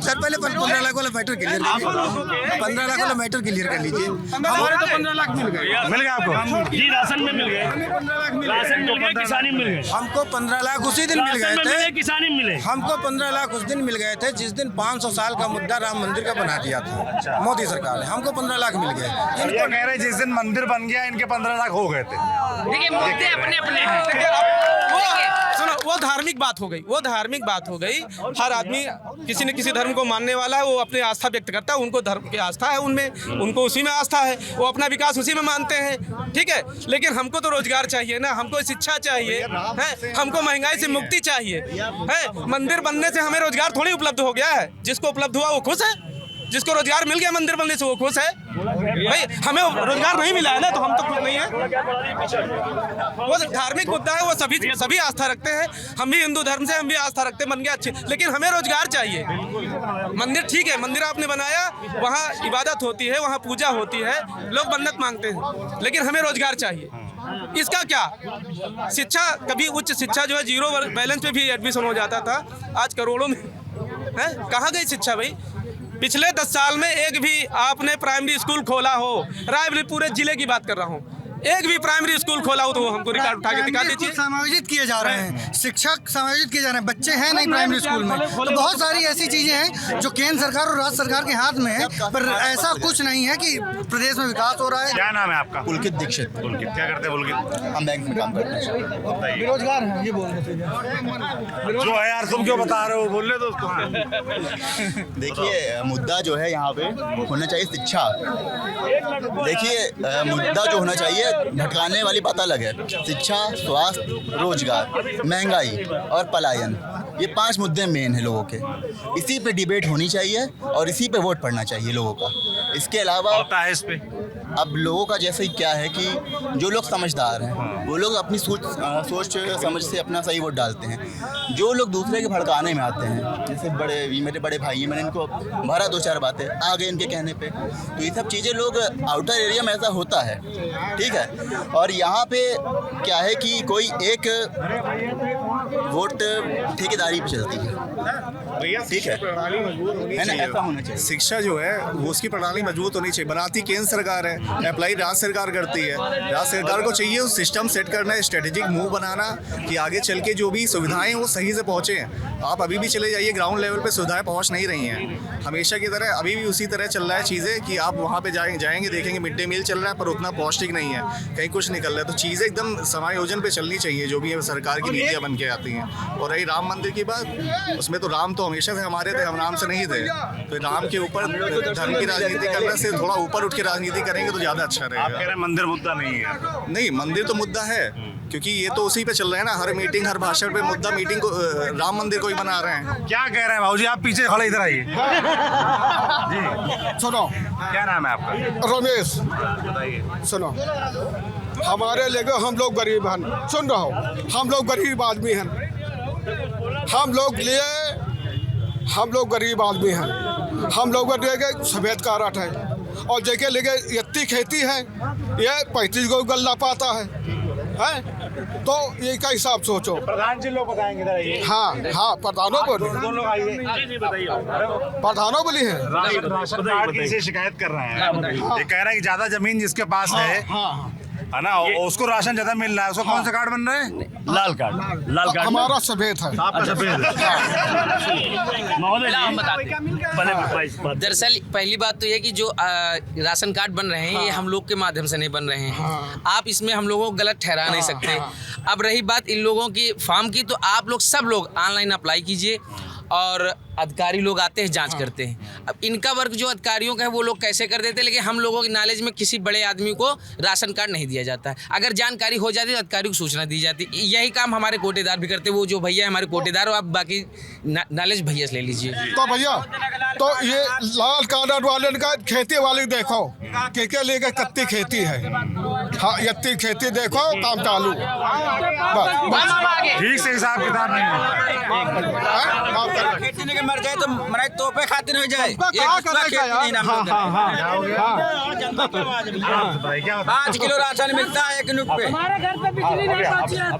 सर पहले 15 लाख वाला मैटर क्लियर कीजिए, 15 लाख वाला मैटर क्लियर कर लीजिए। हमारे तो 15 लाख मिल गए आपको? जी, राशन में मिल गए, राशन मिल गए, किसानी मिल गए। हमको 15 लाख उसी दिन मिल गए थे, किसानी मिले। हमको 15 लाख उस दिन मिल गए थे जिस दिन 500 साल का मुद्दा राम मंदिर का बना दिया था मोदी सरकार ने। हमको 15 लाख मिल गए। इनको कह रहे जिस दिन मंदिर बन गया इनके 15 लाख हो गए थे। देखिए, मुद्दे अपने अपने हैं। सुनो, वो धार्मिक बात हो गई, वो धार्मिक बात हो गई। हर आदमी किसी न किसी धर्म को मानने वाला है, वो अपनी आस्था व्यक्त करता है, उनको धर्म की आस्था है उनमें, उनको उसी में आस्था है, वो अपना विकास उसी में मानते हैं। ठीक है, लेकिन हमको तो रोजगार चाहिए ना, हमको शिक्षा चाहिए है, हमको महंगाई से मुक्ति चाहिए है। मंदिर बनने से हमें रोजगार थोड़ी उपलब्ध हो गया है। जिसको उपलब्ध हुआ वो खुश है, जिसको रोजगार मिल गया मंदिर बनने से वो खुश है। भाई, हमें रोजगार नहीं मिला है ना, तो हम तो खुश नहीं है। वो धार्मिक मुद्दा है, वो सभी आस्था रखते हैं। हम भी हिंदू धर्म से हम भी आस्था रखते हैं, मन के अच्छे, लेकिन हमें रोजगार चाहिए। मंदिर ठीक है, मंदिर आपने बनाया, वहाँ इबादत होती है, वहाँ पूजा होती है, लोग मन्नत मांगते हैं, लेकिन हमें रोजगार चाहिए। इसका क्या? शिक्षा, कभी उच्च शिक्षा जो है 0 बैलेंस पे भी एडमिशन हो जाता था, आज करोड़ों में है। कहाँ गई शिक्षा भाई? पिछले 10 साल में एक भी आपने प्राइमरी स्कूल खोला हो? रायबरेली पूरे जिले की बात कर रहा हूँ, एक भी प्राइमरी स्कूल खोला हो तो हमको रिकॉर्ड उठा के दिखा दीजिए। समायोजित किए जा रहे हैं, शिक्षक समायोजित किए जा रहे हैं, बच्चे हैं नहीं प्राइमरी स्कूल में। तो बहुत सारी ऐसी चीजें हैं जो केंद्र सरकार और राज्य सरकार के हाथ में है, पर ऐसा कुछ नहीं है कि प्रदेश में विकास हो रहा है। क्या नाम है आपका? पुलकित दीक्षित। पुलकित, क्या करते हैं पुलकित? हम बैंक में काम करते हैं। बेरोजगार हैं, ये बोल रहे थे। जो है यार, तुम क्यों बता रहे हो? बोल रहे दोस्तों। देखिए, मुद्दा जो है यहाँ पे होना चाहिए शिक्षा। देखिए, मुद्दा जो होना चाहिए भटकाने वाली बात अलग है। शिक्षा, स्वास्थ्य, रोजगार, महंगाई और पलायन, ये 5 मुद्दे मेन हैं लोगों के। इसी पे डिबेट होनी चाहिए और इसी पे वोट पड़ना चाहिए लोगों का। इसके अलावा होता है इस पे अब लोगों का जैसे क्या है कि जो लोग समझदार हैं वो लोग अपनी सोच समझ से अपना सही वोट डालते हैं। जो लोग दूसरे के भड़काने में आते हैं, जैसे मेरे बड़े भाई हैं, मैंने इनको भरा 2-4 बातें आ गए इनके कहने पे, तो ये सब चीज़ें लोग आउटर एरिया में ऐसा होता है, ठीक है। और यहाँ पे क्या है कि कोई एक वोट ठेकेदारी पे चलती है, ठीक है ना, ऐसा होना चाहिए। शिक्षा जो है वो उसकी प्रणाली मजबूत होनी चाहिए। बनाती केंद्र सरकार है, अप्लाई राज्य सरकार करती है। राज्य सरकार को चाहिए उस सिस्टम सेट करना, स्ट्रेटेजिक मूव बनाना कि आगे चल के जो भी सुविधाएं वो सही से पहुँचे। आप अभी भी चले जाइए ग्राउंड लेवल पे सुविधाएं पहुँच नहीं रही हैं हमेशा की तरह, अभी भी उसी तरह चल रहा है चीज़ें कि आप वहाँ पे जाएंगे देखेंगे मिड डे मील चल रहा है पर उतना पौष्टिक नहीं है, कहीं कुछ निकल रहा है। तो चीज़ें एकदम समायोजन पे चलनी चाहिए जो भी है सरकार की नीतियाँ बन के आती हैं। और रही राम मंदिर की बात, उसमें तो राम तो हमेशा से हमारे थे, हम राम से नहीं थे। तो राम के ऊपर धर्म की राजनीति करने से थोड़ा ऊपर उठ के राजनीति करेंगे तो ज़्यादा अच्छा रहेगा। मंदिर मुद्दा नहीं है। नहीं, मंदिर तो मुद्दा है क्योंकि ये तो उसी पे चल रहा है ना, हर मीटिंग हर भाषण पे मुद्दा मीटिंग को राम मंदिर को ही बना रहे हैं। क्या कह रहे हैं भाऊ जी, आप पीछे खड़े इधर आइए जी। सुनो, क्या नाम है आपका? रमेश, बताइए। सुनो, हमारे लेके हम लोग गरीब हैं, सुन रहा हो, हम लोग गरीब आदमी हैं, हम लोग गरीब आदमी हैं, हम लोग लेके सफेद कारट है और जेके लेके इतनी खेती है, ये 35 गो गल्ला पाता है, तो ये का हिसाब सोचो। प्रधान जी लोग बताएंगे इधर आइए। हाँ, प्रधानों बोली, प्रधानों बोली है। राशन कार्ड की से शिकायत कर रहे हैं, ये कह रहा है कि ज्यादा जमीन जिसके पास है ना, उसको राशन ज्यादा मिल रहा है। उसको कौन सा कार्ड बन रहा है? लाल कार्ड। लाल कार्ड हमारा सफेद है। आपका सफेद। दरअसल पहली बात तो ये कि जो राशन कार्ड बन रहे हैं ये हम लोग के माध्यम से नहीं बन रहे हैं। आप इसमें हम लोगों को गलत ठहरा नहीं सकते। अब रही बात इन लोगों की फॉर्म की, तो आप लोग सब लोग ऑनलाइन अप्लाई कीजिए और अधिकारी लोग आते हैं, जांच करते हैं। अब इनका वर्क जो अधिकारियों का है वो लोग कैसे कर देते हैं, लेकिन हम लोगों की नॉलेज में किसी बड़े आदमी को राशन कार्ड नहीं दिया जाता है। अगर जानकारी हो जाती है तो अधिकारी को सूचना दी जाती है। यही काम हमारे कोटेदार भी करते हैं। वो जो भैया हमारे कोटेदार, आप बाकी नॉलेज भैया से ले लीजिए। तो भैया, तो ये लाल कार्ड वाले का खेती वाले देखो के लेके कितनी खेती है, हाँ, इतनी खेती देखो, काम चालू। ठीक से हिसाब किताब नहीं है। खेती नहीं मर जाए तो मराई तोपे खातिर हो जाए। 5 किलो राशन मिलता है 1 यूनिट पे। हमारे घर पे बिजली नहीं पहुंची है।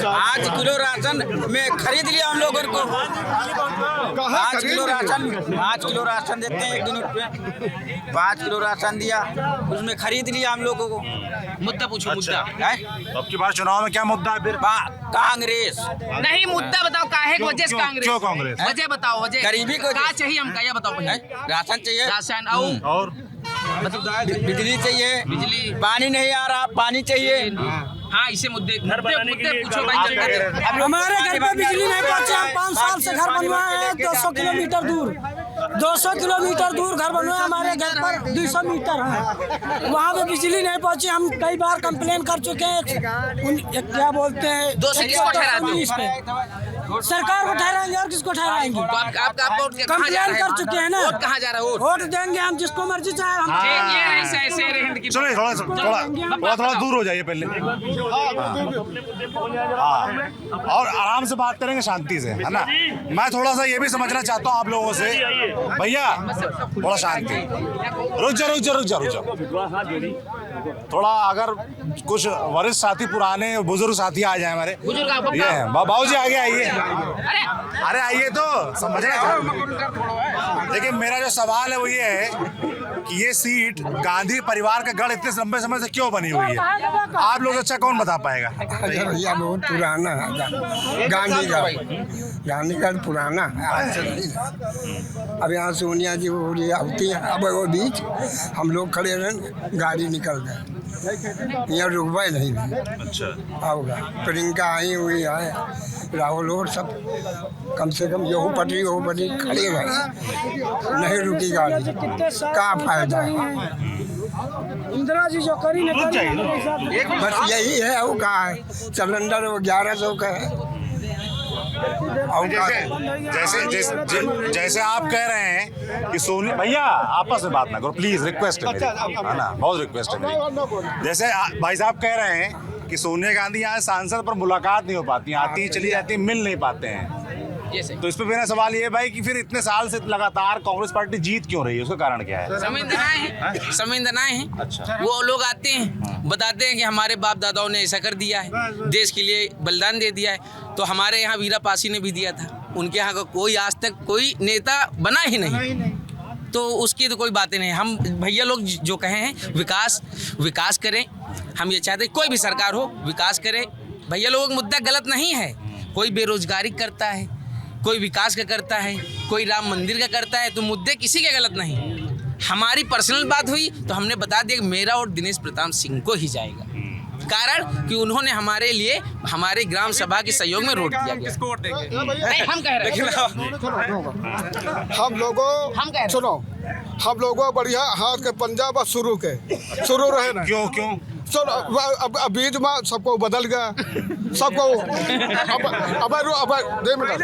5 किलो राशन में खरीद लिया हम लोगों को। 5 किलो राशन देते हैं 1 यूनिट पे। 5 किलो राशन दिया, उसमें खरीद लिया हम लोगों को। मुद्दा पूछो। मुद्दा अब की बार चुनाव में क्या मुद्दा है फिर? कांग्रेस नहीं, मुद्दा बताओ काहे को वजह कांग्रेस? क्यों कांग्रेस? वजह बताओ, वजह गरीबी को क्या चाहिए हमका, ये बताओ पहले। राशन चाहिए, राशन और बिजली चाहिए, बिजली, पानी नहीं आ रहा, पानी चाहिए। हाँ, इसे मुद्दे पूछो भाई। हमारे घर पे बिजली नहीं पहुंचे। हम 5 साल से घर बनवाए हैं 200 किलोमीटर दूर। 200 किलोमीटर दूर घर बनवाए, हमारे घर पर 200 मीटर है, वहाँ पे बिजली नहीं पहुंची। हम कई बार कंप्लेन कर चुके हैं। क्या बोलते हैं, 219 पे सरकार को ठहराएंगे और किसको ठहराएंगे? कंप्लेन कर चुके हैं ना। वोट कहाँ जा रहा है? वोट देंगे हम जिसको मर्जी चाहे। हम सुनिए, थोड़ा दूर हो जाइए पहले। और आराम से बात करेंगे, शांति से, है ना। मैं थोड़ा सा ये भी समझना चाहता हूँ आप लोगों से, भैया थोड़ा शांति, रुक जाओ। थोड़ा अगर कुछ वरिष्ठ साथी, पुराने बुजुर्ग साथी आ जाए हमारे, ये है बाबू जी, आगे आइए। अरे आइए तो समझना। देखिए, मेरा जो सवाल है वो ये है कि ये सीट गांधी परिवार का गढ़ इतने लंबे समय से क्यों बनी हुई है? आप लोग अच्छा कौन बता पाएगा? भैया बहुत पुराना है गांधी का पुराना है, आज से नहीं। अब यहाँ सोनिया जी वो होती है, अब वो बीच हम लोग खड़े रहे, गाड़ी निकल गए, यहाँ रुकवा नहीं। अच्छा, होगा प्रियंका आई हुई है, राहुल और सब कम से कम यहू पटरी खड़े रहे, नहीं रुकी गाड़ी, क्या फायदा है? इंदिरा जी जो करी ना करी बस यही है, वो कहाँ है? सिलेंडर वो 1100 का है। जैसे आप कह रहे हैं कि सोनिया, भैया आपस में बात ना करो प्लीज, रिक्वेस्ट है मेरी, है ना, बहुत रिक्वेस्ट है मेरी। जैसे भाई साहब कह रहे हैं कि सोनिया गांधी यहाँ सांसद पर मुलाकात नहीं हो पाती, आती हैं चली जाती हैं, मिल नहीं पाते हैं। तो इस पे मेरा सवाल ये है भाई कि फिर इतने साल से लगातार कांग्रेस पार्टी जीत क्यों रही है, उसका कारण क्या है? संवेदनाएं हैं। अच्छा। वो लोग आते हैं बताते हैं कि हमारे बाप दादाओं ने ऐसा कर दिया है, देश के लिए बलिदान दे दिया है। तो हमारे यहाँ वीरा पासी ने भी दिया था, उनके यहाँ का कोई आज तक कोई नेता बना ही नहीं, तो उसकी तो कोई बातें नहीं। हम भैया लोग जो कहे हैं विकास करें, हम ये चाहते हैं कोई भी सरकार हो विकास करे। भैया लोगों का मुद्दा गलत नहीं है, कोई बेरोजगारी करता है, कोई विकास का करता है, कोई राम मंदिर का करता है, तो मुद्दे किसी के गलत नहीं। हमारी पर्सनल बात हुई तो हमने बता दिया कि मेरा और दिनेश प्रताप सिंह को ही जाएगा, कारण कि उन्होंने हमारे लिए हमारे ग्राम सभा के सहयोग में रोड दिया गया। नहीं, हम कह रहे हैं हम लोगों बढ़िया हाथ के पंजाब शुरू रहे ना। क्यों अब बीच में सबको बदल गया, सबको अब 2 मिनट,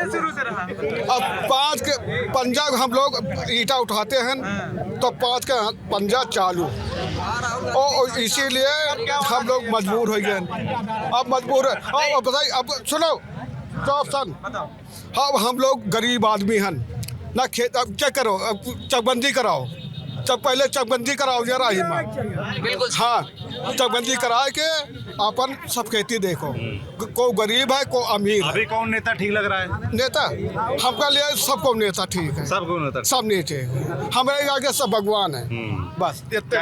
अब 5 के पंजा हम लोग ईटा उठाते हैं तो 5 के पंजा चालू, और इसीलिए हम लोग मजबूर हो गए। अब मजबूर है, अब बताइए, अब सुनो तो ऑप्शन, हम लोग गरीब आदमी हैं ना, खेत अब क्या करो, अब चकबंदी कराओ, पहले चकबंदी कराओ जरा ही बिल्कुल। हाँ, चकबंदी करा के अपन सब खेती देखो, को गरीब है को अमीर है। अभी कौन नेता ठीक लग रहा है? नेता हमका लिए सबको नेता ठीक है, सब नेता हमारे आगे सब भगवान है। बस इतने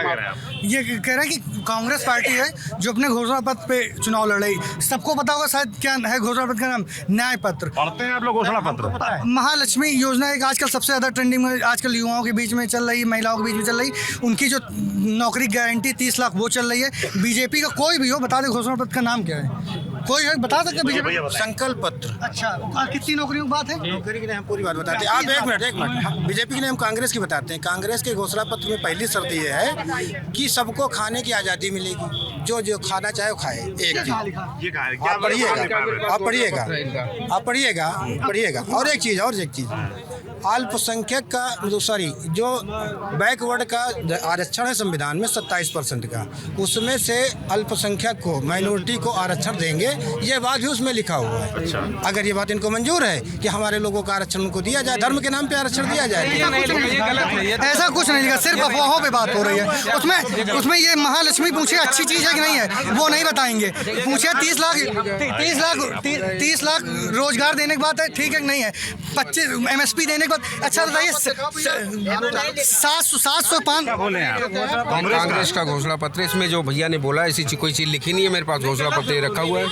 ये कह रहे हैं कि कांग्रेस पार्टी है जो अपने घोषणा पत्र पे चुनाव लड़ रही। सबको पता होगा शायद क्या है घोषणा पत्र का नाम, न्याय पत्र। पढ़ते हैं आप लोग घोषणा पत्र? महालक्ष्मी योजना एक आजकल सबसे ज्यादा ट्रेंडिंग में आजकल युवाओं के बीच में चल रही, महिलाओं के बीच में चल रही। उनकी जो नौकरी गारंटी 30 लाख वो चल रही है। बीजेपी का कोई भी हो बता दे घोषणा पत्र का नाम क्या है, कोई है बता सकते? बीजेपी संकल्प पत्र। अच्छा, कितनी नौकरियों की बात है? नौकरी की नहीं, हम पूरी बात बताते हैं। आप एक मिनट, बीजेपी की नहीं, हम कांग्रेस की बताते हैं। कांग्रेस के घोषणा पत्र में पहली शर्त ये है कि सबको खाने की आज़ादी मिलेगी, जो खाना चाहे वो खाए। एक चीज आप पढ़िएगा और एक चीज़ अल्पसंख्यक का जो बैकवर्ड का आरक्षण है संविधान में 27% का, उसमें से अल्पसंख्यक को, माइनॉरिटी को आरक्षण देंगे, ये बात भी उसमें लिखा हुआ है। अच्छा। अगर ये बात इनको मंजूर है कि हमारे लोगों का आरक्षण उनको दिया जाए, धर्म के नाम पे आरक्षण दिया जाए, ऐसा कुछ नहीं लिखा, सिर्फ अफवाहों पे बात हो रही है। उसमें ये महालक्ष्मी पूछे अच्छी चीज़ है कि नहीं है, वो नहीं बताएंगे। पूछे 30 लाख रोजगार देने की बात है, ठीक है कि नहीं है? 25 MSP देने के बाद, अच्छा बताइए 705 कांग्रेस का घोषणा पत्र, इसमें जो भैया ने बोला ऐसी कोई चीज लिखी नहीं है मेरे पास, घोषणा पत्र रखा हुआ है।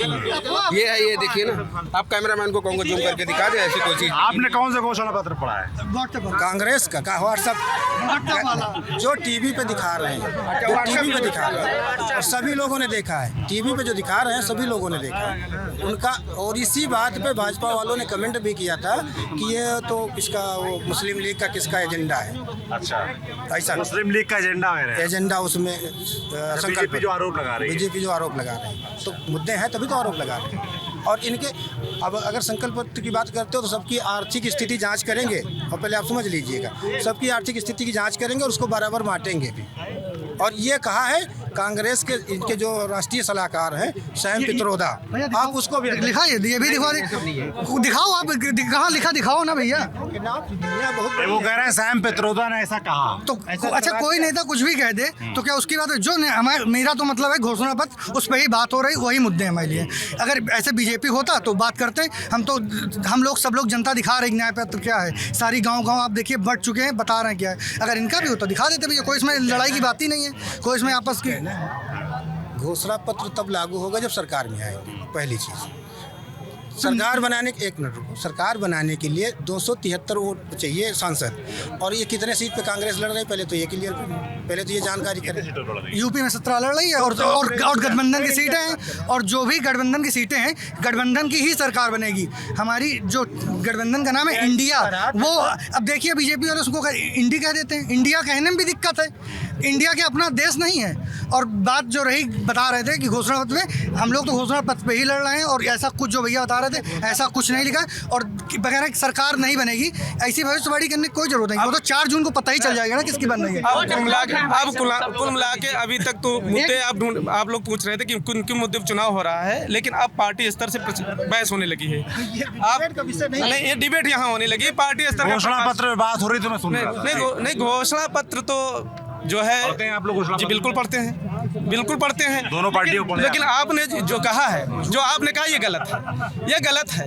ये है, ये देखिए ना, आप कैमरामैन को कहूँगा जूम करके दिखा दे ऐसी कोई चीज। आपने कौन सा घोषणा पत्र पढ़ा है? कांग्रेस का व्हाट्सएप जो टीवी पे दिखा रहे हैं, और सभी लोगों ने देखा है, टीवी पे जो दिखा रहे हैं सभी लोगों ने देखा है उनका। और इसी बात पे भाजपा वालों ने कमेंट भी किया था कि ये तो इसका वो मुस्लिम लीग का किसका एजेंडा है। अच्छा, ऐसा मुस्लिम लीग का एजेंडा उसमें बीजेपी जो आरोप लगा रहे हैं, तो मुद्दे हैं तभी तो आरोप लगा रहे हैं। और इनके अब अगर संकल्प पत्र की बात करते हो तो सबकी आर्थिक स्थिति जांच करेंगे, और पहले आप समझ लीजिएगा, सबकी आर्थिक स्थिति की जांच करेंगे और उसको बराबर बांटेंगे भी। और ये कहा है कांग्रेस के इनके जो राष्ट्रीय सलाहकार हैं सैम पित्रोदा, आप उसको भी लिखा, ये भी दिखाओ, आप कहाँ लिखा दिखाओ ना भैया। वो कह रहे हैं सैम पित्रोदा ने ऐसा कहा, तो अच्छा कोई नेता कुछ भी कह दे तो क्या उसकी बात है? जो मेरा तो मतलब है घोषणा पत्र, उस पर ही बात हो रही, वही मुद्दे हैं हमारे लिए। अगर ऐसे बीजेपी होता तो बात करते, हम लोग सब लोग जनता दिखा रहे न्याय पत्र क्या है, सारी गाँव आप देखिए बढ़ चुके हैं, बता रहे हैं क्या है। अगर इनका भी होता दिखा देते भैया, कोई इसमें लड़ाई की बात ही नहीं है, कोई इसमें आपस की। घोषणा पत्र तब लागू होगा जब सरकार में आएगी। पहली चीज़, सरकार बनाने एक मिनट रुको, सरकार बनाने के लिए 273 वोट चाहिए सांसद, और ये कितने सीट पे कांग्रेस लड़ रही है पहले तो ये क्लियर करें, पहले तो ये जानकारी करें। यूपी में 17 लड़ रही है और गठबंधन की सीटें हैं, और जो भी गठबंधन की सीटें हैं गठबंधन की ही सरकार बनेगी। हमारी जो गठबंधन का नाम है इंडिया, वो अब देखिए बीजेपी वाले उसको इंडी कह देते हैं, इंडिया कहने में भी दिक्कत है। इंडिया के अपना देश नहीं है। और बात जो रही, बता रहे थे कि घोषणा पत्र में, हम लोग तो घोषणा पत्र पे ही लड़ रहे हैं और ऐसा कुछ जो भैया बता रहे थे ऐसा कुछ नहीं लिखा है। और बगैर सरकार नहीं बनेगी, ऐसी भविष्यवाणी करने की कोई जरूरत नहीं। वो तो 4 जून को पता ही चल जाएगा ना किसकी बन रही है। कुल मिला के अभी तक तो मुद्दे आप लोग पूछ रहे थे कि किन मुद्दे पर चुनाव हो रहा है, लेकिन अब पार्टी स्तर से बहस होने लगी है। आप नहीं, ये डिबेट यहाँ होने लगी पार्टी स्तर। घोषणा पत्र में बात हो रही तो मैं सुन रहा था। नहीं, घोषणा पत्र तो जो है पढ़ते हैं आप लोग घोषणा जी, बिल्कुल पढ़ते हैं दोनों पार्टियों को। लेकिन आपने जो कहा है, जो आपने कहा, ये गलत है।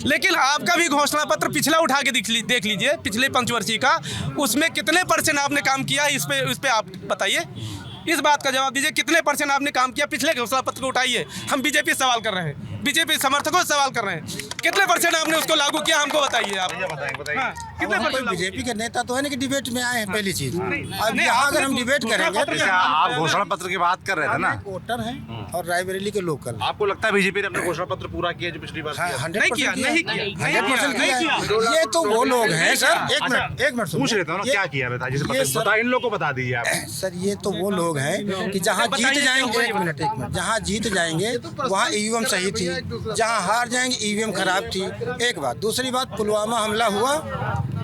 लेकिन आपका भी घोषणा पत्र पिछला उठा के देख लीजिए, पिछले पंचवर्षीय का, उसमें कितने % आपने काम किया, इस पे आप बताइए। इस बात का जवाब दीजिए, कितने % आपने काम किया। पिछले घोषणा पत्र को उठाइए, हम बीजेपी से सवाल कर रहे हैं, बीजेपी समर्थकों से सवाल कर रहे हैं, कितने % आपने उसको लागू किया, हमको बताइए आप। हाँ, कितने बीजेपी के नेता तो है ना कि डिबेट में आए हैं, पहली चीज। अब यहाँ अगर हम डिबेट करेंगे, आप घोषणा पत्र की बात कर रहे थे ना, वोटर हैं और रायबरेली के लोकल। आपको लगता है बीजेपी ने अपना घोषणा पत्र पूरा किया जो पिछली बार? 100% किया। ये तो वो लोग हैं सर, एक मिनट पूछ रहे थे ना, क्या किया बता, इन लोगों को बता दीजिए आप। सर ये तो वो लोग हैं कि जहाँ जीत जाएंगे, एक मिनट, जहाँ जीत जाएंगे वहाँ ईवीएम सही थी, जहाँ हार जाएंगे ईवीएम खराब थी। एक बात। दूसरी बात, पुलवामा हमला हुआ,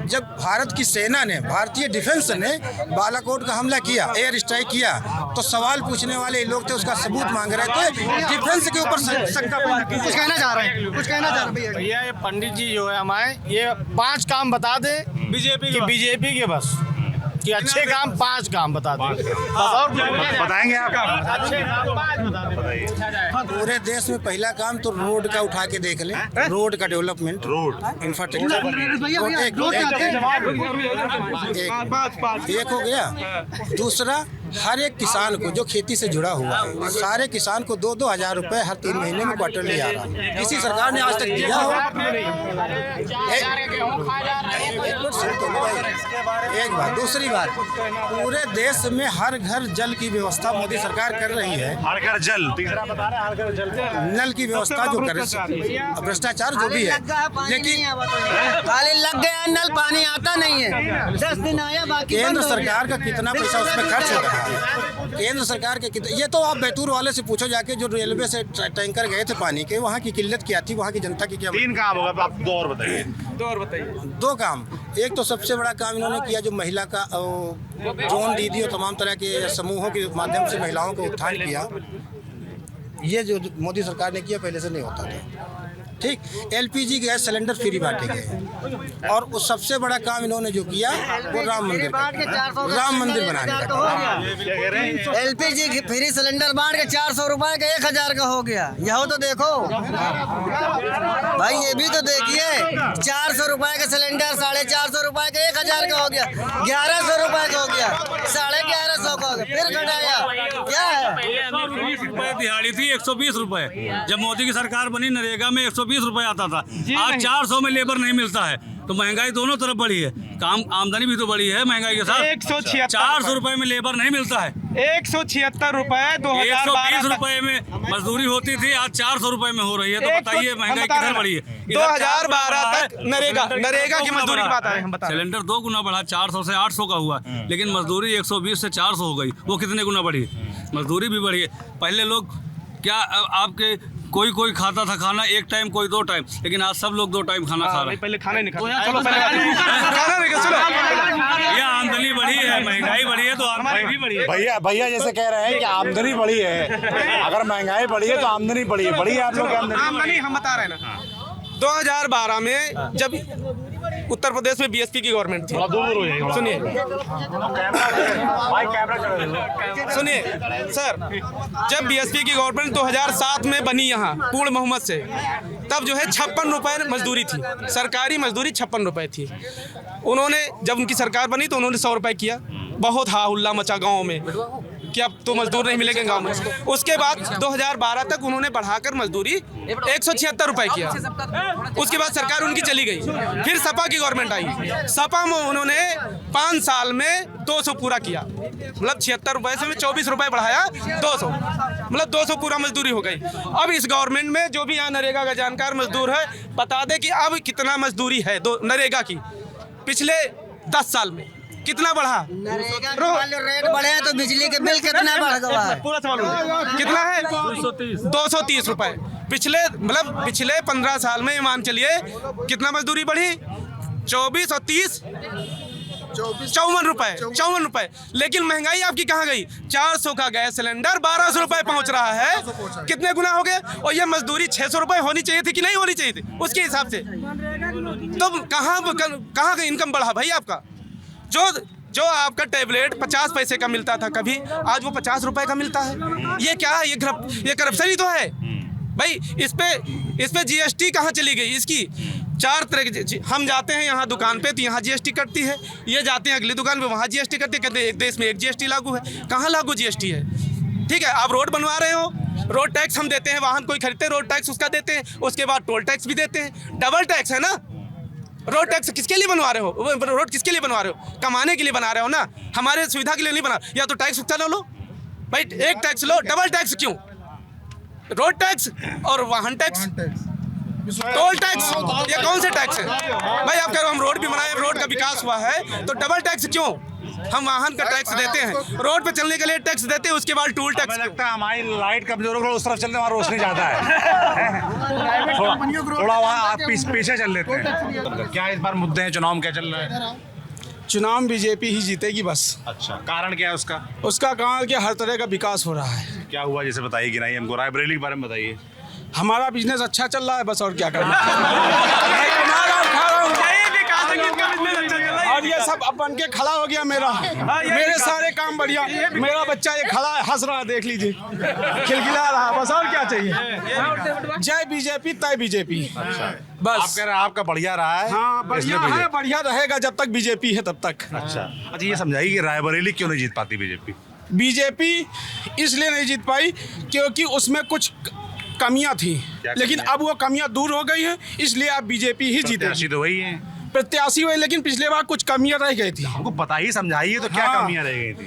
जब भारत की सेना ने, भारतीय डिफेंस ने बालाकोट का हमला किया, एयर स्ट्राइक किया, तो सवाल पूछने वाले लोग थे, उसका सबूत मांग रहे थे, डिफेंस के ऊपर कुछ कहना चाह रहे हैं भैया। ये पंडित जी जो है हमारे, ये 5 काम बता दे बीजेपी के, बस कि अच्छे काम 5 काम बता दो, और बताएंगे आप? पूरे देश में पहला काम तो रोड का उठा के देख लें, रोड का डेवलपमेंट, रोड इंफ्रास्ट्रक्चर, एक हो गया। दूसरा, हर एक किसान को जो खेती से जुड़ा हुआ है, सारे किसान को 2-2 हज़ार रुपए हर 3 महीने में क्वार्टरली आ रहा है। किसी सरकार ने आज तक दिया हो? एक बात। दूसरी बात, पूरे देश में हर घर जल की व्यवस्था मोदी सरकार कर रही है। हर घर जल, तीसरा बता रहे हैं, हर घर जल, नल की व्यवस्था जो कर रही है, भ्रष्टाचार जो भी है, लेकिन खाली लग गया नल, पानी आता नहीं है। 10 दिन आया, बाकी केंद्र सरकार का कितना पैसा उसमें खर्च हो रहा है? केंद्र सरकार के ये तो आप बैतूल वाले से पूछो जाके, जो रेलवे से टैंकर गए थे पानी के, वहाँ की किल्लत क्या थी, वहाँ की जनता की क्या। 3 काम होगा, तो आप 2 और बताइए। 2 काम। एक तो सबसे बड़ा काम इन्होंने किया, जो महिला का ड्रोन दीदी और तमाम तरह के समूहों के माध्यम से महिलाओं को उत्थान किया। ये जो मोदी सरकार ने किया, पहले से नहीं होता था। ठीक। LPG गैस सिलेंडर फ्री बांटे गए। और उस सबसे बड़ा काम इन्होंने जो किया वो राम मंदिर बनाने का। LPG फ्री सिलेंडर बांट के 400 रुपए का 1000 का हो गया। यह तो देखो भाई, ये भी तो देखिए, 400 रुपए का सिलेंडर 450 रुपए का 1000 का हो गया, 1100 रुपए का हो गया, 1150 का हो गया, फिर घटाया। क्या है? 120 रुपए दिहाड़ी थी, 120 रुपए। जब मोदी की सरकार बनी, नरेगा में 120 रुपए आता था। आज 400 में लेबर नहीं मिलता है, तो महंगाई दोनों तरफ बढ़ी है। काम आमदनी भी तो बढ़ी है महंगाई के साथ। 400 रुपए में लेबर नहीं मिलता है। 176 रुपए 120 रुपए में मजदूरी होती थी, आज 400 रुपए में हो रही है। तो बताइए महंगाई किधर बढ़ी है? 2012 तक नरेगा की मजदूरी की बात है। सिलेंडर 2 गुना बढ़ा, 400 से 800 का हुआ, लेकिन मजदूरी 120 से 400 हो गई। वो कितने गुना बढ़ी? मजदूरी भी बढ़ी है। पहले लोग क्या, आपके कोई खाता था खाना 1 टाइम, कोई 2 टाइम, लेकिन आज सब लोग 2 टाइम खाना खा रहे हैं। पहले खाना नहीं खाता। चलो चलो, ये आमदनी बढ़ी है, महंगाई बढ़ी है, तो आमदनी भी बढ़ी है। भैया जैसे कह रहे हैं कि आमदनी बढ़ी है, अगर महंगाई बढ़ी है तो आमदनी बढ़ी है आप लोग की आमदनी हम बता रहे हैं ना। 2012 में जब उत्तर प्रदेश में बीएसपी की गवर्नमेंट थी, सुनिए सर, जब बीएसपी की गवर्नमेंट 2007 में बनी यहाँ पूर्ण बहुमत से, तब जो है 56 रुपए मजदूरी थी, सरकारी मजदूरी 56 रुपए थी। उन्होंने जब उनकी सरकार बनी तो उन्होंने 100 रुपए किया। बहुत हा हुल्ला मचा गाँव में कि अब तो मजदूर नहीं मिलेंगे गांव में। उसके बाद 2012 तक उन्होंने बढ़ाकर मजदूरी 176 रुपए किया। उसके बाद सरकार उनकी चली गई, फिर सपा की गवर्नमेंट आई। सपा में उन्होंने 5 साल में 200 पूरा किया, मतलब 76 रुपए से 24 रुपए बढ़ाया, 200, मतलब 200 पूरा मजदूरी हो गई। अब इस गवर्नमेंट में जो भी यहाँ नरेगा का जानकार मजदूर है, बता दे कि अब कितना मजदूरी है नरेगा की पिछले 10 साल में। कितना बढ़ा? रेट बढ़े हैं तो बिजली के बिल कितना बढ़ गया है? पूरा सवाल कितना है? 230 रुपए। पिछले 15 साल में मान चलिए कितना मजदूरी बढ़ी? 24 और 30 54 रुपए। लेकिन महंगाई आपकी कहाँ गई? 400 का गैस सिलेंडर 1200 रुपए पहुंच रहा है। कितने गुना हो गए? और ये मजदूरी 600 रुपए होनी चाहिए थी कि नहीं होनी चाहिए थी उसके हिसाब से? तो कहाँ का इनकम बढ़ा भाई आपका? जो आपका टैबलेट 50 पैसे का मिलता था कभी, आज वो 50 रुपए का मिलता है। ये क्या है? ये करप्शन ही तो है भाई। इस पे जीएसटी कहाँ चली गई इसकी? 4 तरह की। हम जाते हैं यहाँ दुकान पे तो यहाँ जीएसटी कटती है, ये जाते हैं अगली दुकान पे वहाँ जीएसटी कटती है। कहते हैं एक देश में एक जीएसटी लागू है। कहाँ लागू जीएसटी है? ठीक है, आप रोड बनवा रहे हो, रोड टैक्स हम देते हैं, वाहन कोई खरीदते हैं रोड टैक्स उसका देते हैं, उसके बाद टोल टैक्स भी देते हैं। डबल टैक्स है ना। रोड टैक्स किसके लिए बनवा रहे हो? रोड किसके लिए बनवा रहे हो? कमाने के लिए बना रहे हो ना, हमारे सुविधा के लिए नहीं बना। या तो टैक्स उतना लो भाई, एक टैक्स लो, डबल टैक्स क्यों? रोड टैक्स और वाहन टैक्स, टोल टैक्स, ये कौन से टैक्स है भाई? आप कह रहे हो हम रोड भी बनाए, रोड का विकास हुआ है, तो डबल टैक्स क्यों? हम वाहन का टैक्स देते हैं, रोड पे चलने के लिए टैक्स देते हैं, उसके बाद टोल टैक्स। लगता है हमारी लाइट कमजोर हो, उस तरफ चलने हमारा रोशनी ज्यादा है। थोड़ा वहाँ आप पीछे चल लेते हैं। क्या इस बार मुद्दे हैं चुनाव में, क्या चल रहा है? चुनाव बीजेपी ही जीतेगी बस। अच्छा, कारण क्या है उसका? उसका कारण कि हर तरह का विकास हो रहा है। क्या हुआ जैसे बताइए, गिनाइए हमको, रायबरेली के बारे में बताइए। हमारा बिजनेस अच्छा चल रहा है बस, और क्या करना। और ये सब अब बन के खड़ा हो गया मेरा, मेरे सारे काम बढ़िया। मेरा बच्चा ये खड़ा है, हंस रहा है, देख लीजिए, खिलखिला रहा है, बस और क्या चाहिए। जय बीजेपी तय बीजेपी। बस आप कह रहे हैं आपका बढ़िया रहा है? हाँ बढ़िया है, बढ़िया रहेगा जब तक बीजेपी है तब तक। अच्छा, ये समझाइए कि रायबरेली क्यों नहीं जीत पाती बीजेपी? बीजेपी इसलिए नहीं जीत पाई क्योंकि उसमें कुछ कमियां थी, लेकिन अब वो कमियां दूर हो गई हैं, इसलिए अब बीजेपी ही जीतेगी। प्रत्याशी तो वही है, प्रत्याशी हुए, लेकिन पिछले बार कुछ कमियां रह गई थी। हमको बताइए, समझाइए तो क्या कमियां रह गई थी?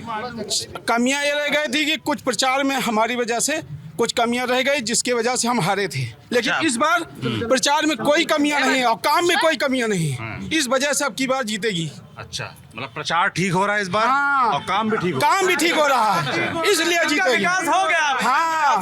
कमियां ये रह गई थी कि कुछ प्रचार में हमारी वजह से कुछ कमियां रह गई, जिसकी वजह से हम हारे थे। लेकिन इस बार प्रचार में कोई कमियां नहीं है और काम में कोई कमियां नहीं है, इस वजह से अब की बार जीतेगी। अच्छा, मतलब प्रचार ठीक हो रहा है इस बार। हाँ। और काम भी ठीक हो रहा है, इसलिए जीतेगी। हो गया। हाँ,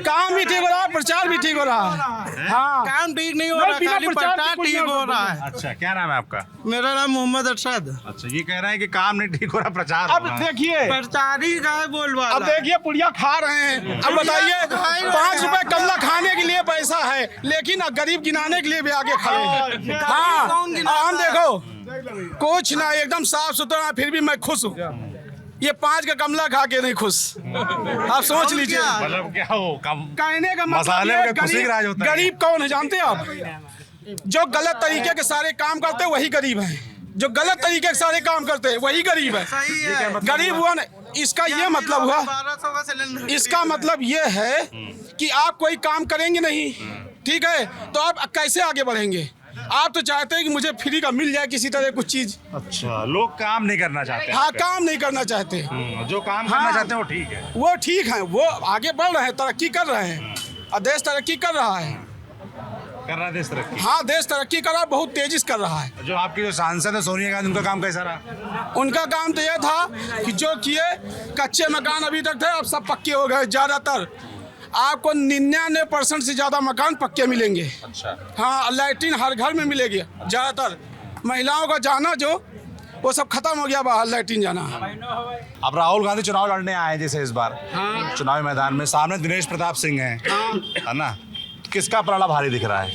काम भी ठीक हो रहा है, प्रचार भी ठीक हो रहा है। हाँ, काम ठीक नहीं हो रहा, खाली प्रचार ठीक हो रहा है। अच्छा, क्या नाम है आपका? मेरा नाम मोहम्मद अरशद। अच्छा, ये कह रहे हैं कि काम नहीं ठीक हो रहा, प्रचार। अब देखिए, प्रचार ही बोलवा। अब देखिए पुड़िया खा रहे हैं, अब बताइए 5 रुपए कमला खाने के लिए पैसा है, लेकिन गरीब गिनाने के लिए भी आगे खड़े हैं। हाँ, हम देखो कुछ ना, एकदम साफ सुथरा, फिर भी मैं खुश हूँ। ये 5 का कमला खा के नहीं खुश, आप सोच लीजिए। मतलब क्या हो, कहने का मसाले में खुशी का राज होता है। गरीब कौन है जानते हैं आप? जो गलत तरीके के सारे काम करते हैं वही गरीब है, जो गलत तरीके के सारे काम करते हैं वही गरीब है। गरीब हुआ ना, इसका ये मतलब हुआ, इसका मतलब ये है कि आप कोई काम करेंगे नहीं, ठीक है, तो आप कैसे आगे बढ़ेंगे? आप तो चाहते हैं कि मुझे फ्री का मिल जाए किसी तरह कुछ चीज। अच्छा, लोग काम नहीं करना चाहते। हाँ, काम नहीं करना चाहते। जो काम करना चाहते हैं वो ठीक है, वो ठीक है, वो आगे बढ़ रहे हैं, तरक्की कर रहे हैं, और देश तरक्की कर रहा है। कर रहा है देश तरक्की? हाँ, देश तरक्की कर रहा है, बहुत तेजी से कर रहा है। जो आपकी जो सांसद है सोनिया गांधी, उनका काम कैसा रहा? उनका काम तो ये था कि जो किए, कच्चे मकान अभी तक थे, अब सब पक्के हो गए। ज्यादातर आपको 99% से ज्यादा मकान पक्के मिलेंगे। अच्छा। हाँ, लैट्रिन हर घर में मिलेगी। ज्यादातर महिलाओं का जाना जो वो सब खत्म हो गया, बाहर लैट्रिन जाना। अब राहुल गांधी चुनाव लड़ने आए हैं जैसे इस बार। हाँ। चुनावी मैदान में सामने दिनेश प्रताप सिंह हैं। हाँ। है ना, किसका पलड़ा भारी दिख रहा है?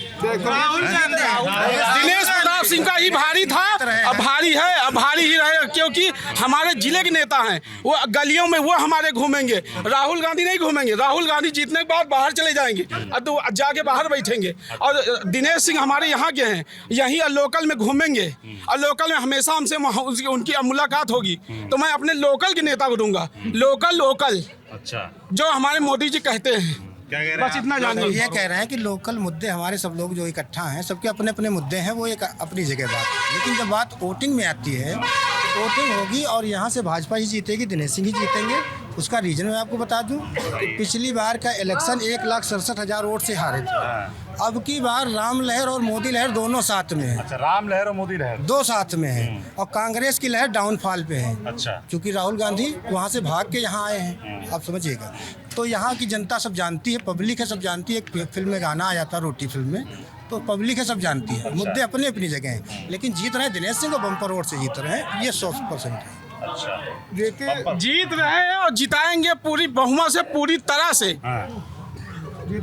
दिनेश प्रताप सिंह का ही भारी था, अब भारी है, अब भारी ही रहेगा, क्योंकि हमारे जिले के नेता हैं, वो गलियों में वो हमारे घूमेंगे। राहुल गांधी नहीं घूमेंगे, राहुल गांधी जीतने के बाद बाहर चले जाएंगे, तो जाके बाहर बैठेंगे। और दिनेश सिंह हमारे यहाँ के हैं, यहीं लोकल में घूमेंगे, और लोकल में हमेशा हमसे उनकी मुलाकात होगी, तो मैं अपने लोकल के नेता को दूंगा। लोकल। अच्छा, जो हमारे मोदी जी कहते हैं, क्या कह रहे हैं? बस इतना जानिए। ये कह रहे हैं कि लोकल मुद्दे हमारे सब लोग जो इकट्ठा हैं, सबके अपने अपने मुद्दे हैं, वो एक अपनी जगह बात है। लेकिन जब बात वोटिंग में आती है, तो वोटिंग होगी और यहाँ से भाजपा ही जीतेगी, दिनेश सिंह ही जीतेंगे। उसका रीजन मैं आपको बता दूं कि पिछली बार का इलेक्शन 1,67,000 वोट से हारे थे। अब की बार राम लहर और मोदी लहर दोनों साथ में है। अच्छा, राम लहर और मोदी लहर दो साथ में है। और कांग्रेस की लहर डाउनफॉल पे है। अच्छा, क्योंकि राहुल गांधी वहाँ से भाग के यहाँ आए हैं, आप समझिएगा। तो यहाँ की जनता सब जानती है, पब्लिक है, सब जानती है। एक फिल्म में गाना आया था, रोटी फिल्म में, तो पब्लिक है, सब जानती है। मुद्दे अपनी अपनी जगह हैं, लेकिन जीत रहे हैं दिनेश सिंह को बम्पर वोट से जीत रहे हैं, ये 100% है। अच्छा, देखिए जीत रहे हैं और जिताएंगे पूरी बहुमत से, पूरी तरह से,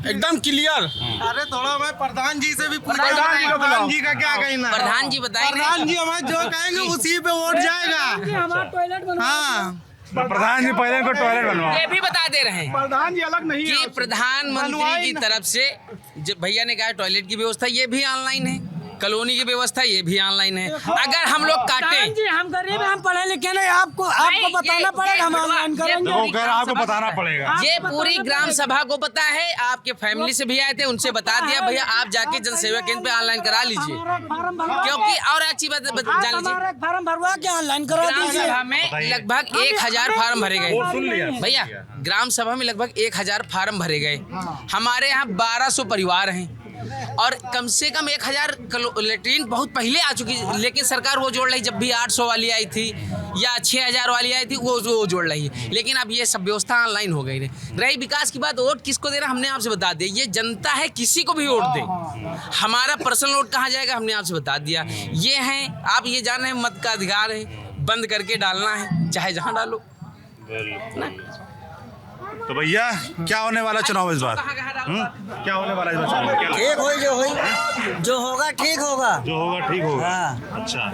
एकदम क्लियर। अरे थोड़ा मैं प्रधान जी से भी प्रधान जी का क्या कहना है? प्रधान जी बताएंगे। प्रधान जी हमारे जो कहेंगे उसी पे वोट जाएगा। हाँ, प्रधान जी पहले इनको टॉयलेट बनवाओ। ये भी बता दे रहे हैं प्रधान जी अलग नहीं कि प्रधानमंत्री की तरफ से जब भैया ने कहा टॉयलेट की व्यवस्था, ये भी ऑनलाइन है। कॉलोनी की व्यवस्था ये भी ऑनलाइन है। अगर हम लोग काटें, जी हम गरीब हैं, हम पढ़े लिखे नहीं, आपको बताना पड़ेगा, हम ऑनलाइन करेंगे। आपको बताना पड़ेगा। ये पूरी ग्राम सभा को पता है, आपके फैमिली से भी आए थे, उनसे बता दिया भैया आप जाके जन सेवा केंद्र पे ऑनलाइन करा लीजिए। क्योंकि और अच्छी बात जान लीजिए, फार्म भरवा के ऑनलाइन करा ग्राम दीजिए। सभा में लगभग 1000 फार्म भरे गए। भैया ग्राम सभा में लगभग 1000 फार्म भरे गए। हमारे यहाँ 1200 परिवार हैं और कम से कम 1000 लेटरिन बहुत पहले आ चुकी, लेकिन सरकार वो जोड़ रही। जब भी 800 वाली आई थी या 6000 वाली आई थी, वो जोड़ रही है। लेकिन अब ये सब व्यवस्था ऑनलाइन हो गई है। रही विकास की बात, वोट किसको देना हमने आपसे बता दिया। ये जनता है, किसी को भी वोट दे। हमारा पर्सनल वोट कहाँ जाएगा हमने आपसे बता दिया। ये हैं, आप ये जान रहे हैं, मत का अधिकार है, बंद करके डालना है, चाहे जहाँ डालो। तो भैया क्या होने वाला चुनाव इस बार? क्या होने वाला इस बार चुनाव? ठीक हो जो होगा ठीक होगा, जो होगा ठीक होगा। हाँ। अच्छा,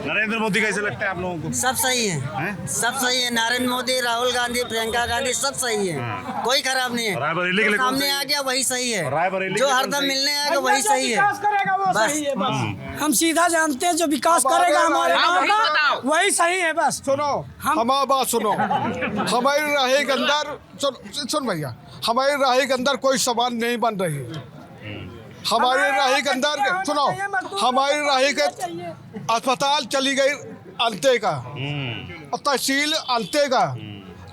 नरेंद्र मोदी कैसे लगता है आप लोगों को? सब सही है, सब सही है। नरेंद्र मोदी, राहुल गांधी, प्रियंका गांधी सब सही है, कोई खराब नहीं है। रायबरेली के लिए सामने आ गया वही सही है, रायबरेली जो हरदम मिलने आएगा वही सही है। बस हम सीधा जानते हैं जो विकास करेगा हमारे गाँव का वही सही है। बस सुनो, हमारी बात सुनो। हमारी राही के अंदर सुन भैया, हमारी राही के अंदर कोई सामान नहीं बन रही। हमारी राही के अंदर सुनो, हमारी राही के अस्पताल चली गई अंते का, और तहसील अंते का,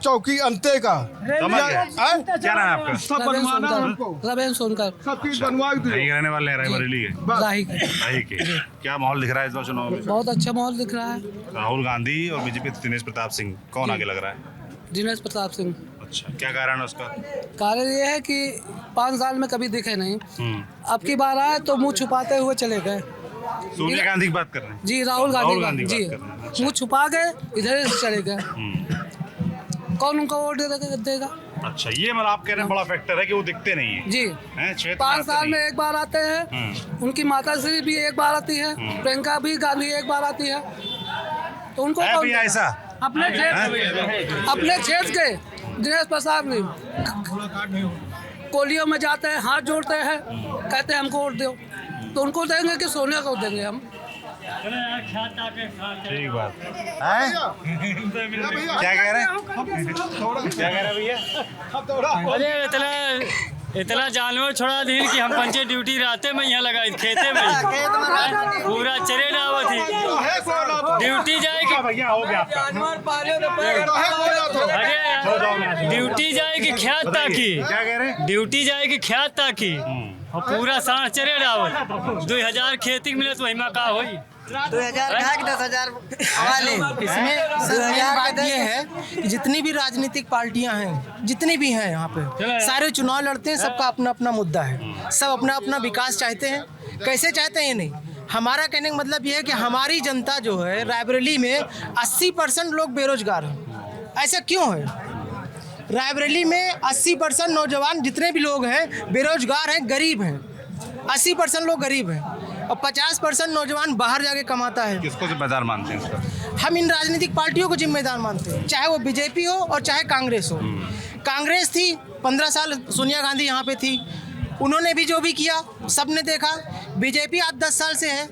चौकी अंते का। क्या नाम है आपका? सब बनवाना हमको, रवेश सोनकर, सब चीज बनवा दी। यही रहने वाले हैं रायबरेली के? राही के। क्या माहौल दिख रहा है इस बार चुनाव में? बहुत अच्छा माहौल दिख रहा है। राहुल गांधी और बीजेपी दिनेश प्रताप सिंह, कौन आगे लग रहा है? दिनेश प्रताप सिंह। अच्छा, क्या कारण है उसका? कारण ये है कि 5 साल में कभी दिखे नहीं, अब की बार आए तो मुंह छुपाते हुए चले गए। सोनिया गांधी की बात कर रहे हैं? जी, राहुल गांधी जी मुंह छुपा गए, इधर से चले गए। कौन उनको वोट देगा? अच्छा, ये मतलब आप कह रहे हैं बड़ा फैक्टर है कि वो दिखते नहीं है जी। 5 साल में एक बार आते हैं। उनकी माता श्री भी एक बार आती है, प्रियंका भी गांधी एक बार आती है। तो उनको ऐसा अपने क्षेत्र के दिनेश प्रताप सिंह कोलियों में जाते हैं, हाथ जोड़ते हैं, कहते हैं हमको वोट दो, तो उनको देंगे कि सोनिया को देंगे हम। ठीक बात है। क्या कह रहे हैं? क्या कह रहे भैया? अरे इतना जानवर छोड़ा दी कि हम पंचे ड्यूटी राते में यहाँ लगाई खेते में पूरा चरे डावा थी। ड्यूटी जाएगी भैया, हो गया अरे ड्यूटी जाएगी ख्यात ताकि, क्या कह रहे हैं? ड्यूटी जाएगी ख्यात ताकि और पूरा साढ़ चरे डावल 2000 खेती मिले तो वही का होई 2000 खा के 10,000 वाले। इसमें 2000 बात ये है कि जितनी भी राजनीतिक पार्टियां हैं, जितनी भी हैं यहाँ पे, सारे चुनाव लड़ते हैं, सबका अपना अपना मुद्दा है, सब अपना अपना विकास चाहते हैं। कैसे चाहते हैं ये नहीं, हमारा कहने का मतलब ये है कि हमारी जनता जो है रायबरेली में 80% लोग बेरोजगार हैं। ऐसा क्यों है? रायबरेली में 80% नौजवान जितने भी लोग हैं बेरोजगार हैं, गरीब हैं। 80% लोग गरीब हैं और 50% नौजवान बाहर जाके कमाता है। किसको जिम्मेदार मानते हैं इसका? हम इन राजनीतिक पार्टियों को जिम्मेदार मानते हैं, चाहे वो बीजेपी हो और चाहे कांग्रेस हो। कांग्रेस थी 15 साल, सोनिया गांधी यहाँ पे थी, उन्होंने भी जो भी किया सबने देखा। बीजेपी आज 10 साल से है,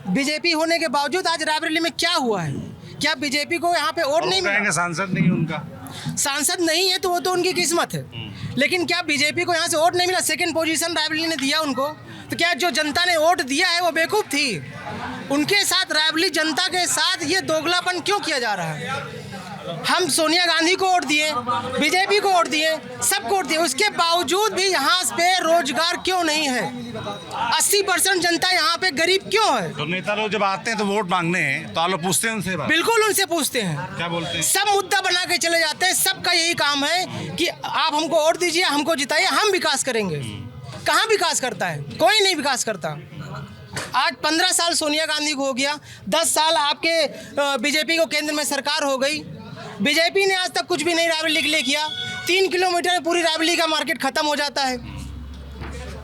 बीजेपी होने के बावजूद आज रायबरेली में क्या हुआ है? क्या बीजेपी को यहाँ पे वोट नहीं मिला? सांसद नहीं उनका, सांसद नहीं है तो वो तो उनकी किस्मत है, लेकिन क्या बीजेपी को यहाँ से वोट नहीं मिला? सेकंड पोजीशन रायबरेली ने दिया उनको, तो क्या जो जनता ने वोट दिया है वो बेवकूफ़ थी? उनके साथ रायबरेली जनता के साथ ये दोगलापन क्यों किया जा रहा है? हम सोनिया गांधी को वोट दिए, बीजेपी को वोट दिए, सबको वोट दिए, उसके बावजूद भी यहाँ पे रोजगार क्यों नहीं है? 80% जनता यहाँ पे गरीब क्यों है? तो नेता लोग जब आते हैं तो वोट मांगने तो आप लोग पूछते हैं उनसे बात? बिल्कुल उनसे पूछते हैं। क्या बोलते हैं? सब मुद्दा बना के चले जाते हैं। सबका यही काम है कि आप हमको वोट दीजिए, हमको जिताइए, हम विकास करेंगे। कहाँ विकास करता है? कोई नहीं विकास करता। आज 15 साल सोनिया गांधी को हो गया, 10 साल आपके बीजेपी को केंद्र में सरकार हो गई। बीजेपी ने आज तक कुछ भी नहीं रायबरेली के लिए किया। 3 किलोमीटर में पूरी रायबरेली का मार्केट खत्म हो जाता है।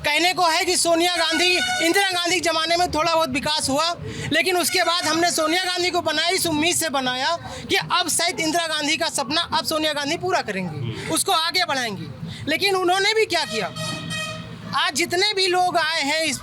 कहने को है कि सोनिया गांधी, इंदिरा गांधी के ज़माने में थोड़ा बहुत विकास हुआ, लेकिन उसके बाद हमने सोनिया गांधी को बनाया इस उम्मीद से बनाया कि अब शायद इंदिरा गांधी का सपना अब सोनिया गांधी पूरा करेंगी, उसको आगे बढ़ाएंगी। लेकिन उन्होंने भी क्या किया? आज जितने भी लोग आए हैं इस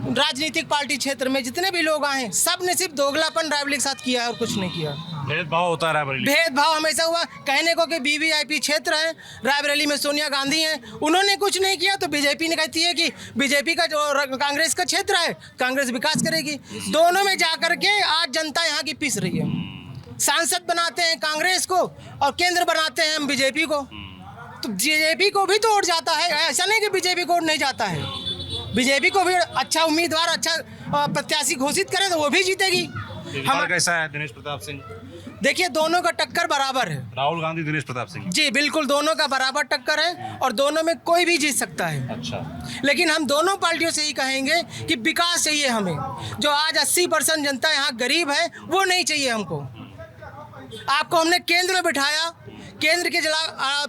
राजनीतिक पार्टी क्षेत्र में, जितने भी लोग आए हैं, सब ने सिर्फ दोगलापन रायबरेली के साथ किया है और कुछ नहीं किया। भेदभाव होता है रायबरेली? भेदभाव हमेशा हुआ। कहने को कि वीवीआईपी क्षेत्र है, रायबरेली में सोनिया गांधी हैं, उन्होंने कुछ नहीं किया तो बीजेपी ने कहती है कि बीजेपी का जो कांग्रेस का क्षेत्र है, कांग्रेस विकास करेगी। दोनों में जाकर के आज जनता यहाँ की पिस रही है। सांसद बनाते हैं कांग्रेस को और केंद्र बनाते हैं हम बीजेपी को। तो बीजेपी को भी तो वोट जाता है, ऐसा नहीं कि बीजेपी को वोट नहीं जाता है। बीजेपी को भी अच्छा उम्मीदवार, अच्छा प्रत्याशी घोषित करें तो वो भी जीतेगी। हमारा कैसा है दिनेश प्रताप सिंह? देखिए दोनों का टक्कर बराबर है। राहुल गांधी, दिनेश प्रताप सिंह? जी बिल्कुल, दोनों का बराबर टक्कर है और दोनों में कोई भी जीत सकता है। अच्छा। लेकिन हम दोनों पार्टियों से ही कहेंगे कि विकास चाहिए हमें। जो आज 80% जनता यहाँ गरीब है वो नहीं चाहिए हमको। आपको हमने केंद्र में बिठाया, केंद्र के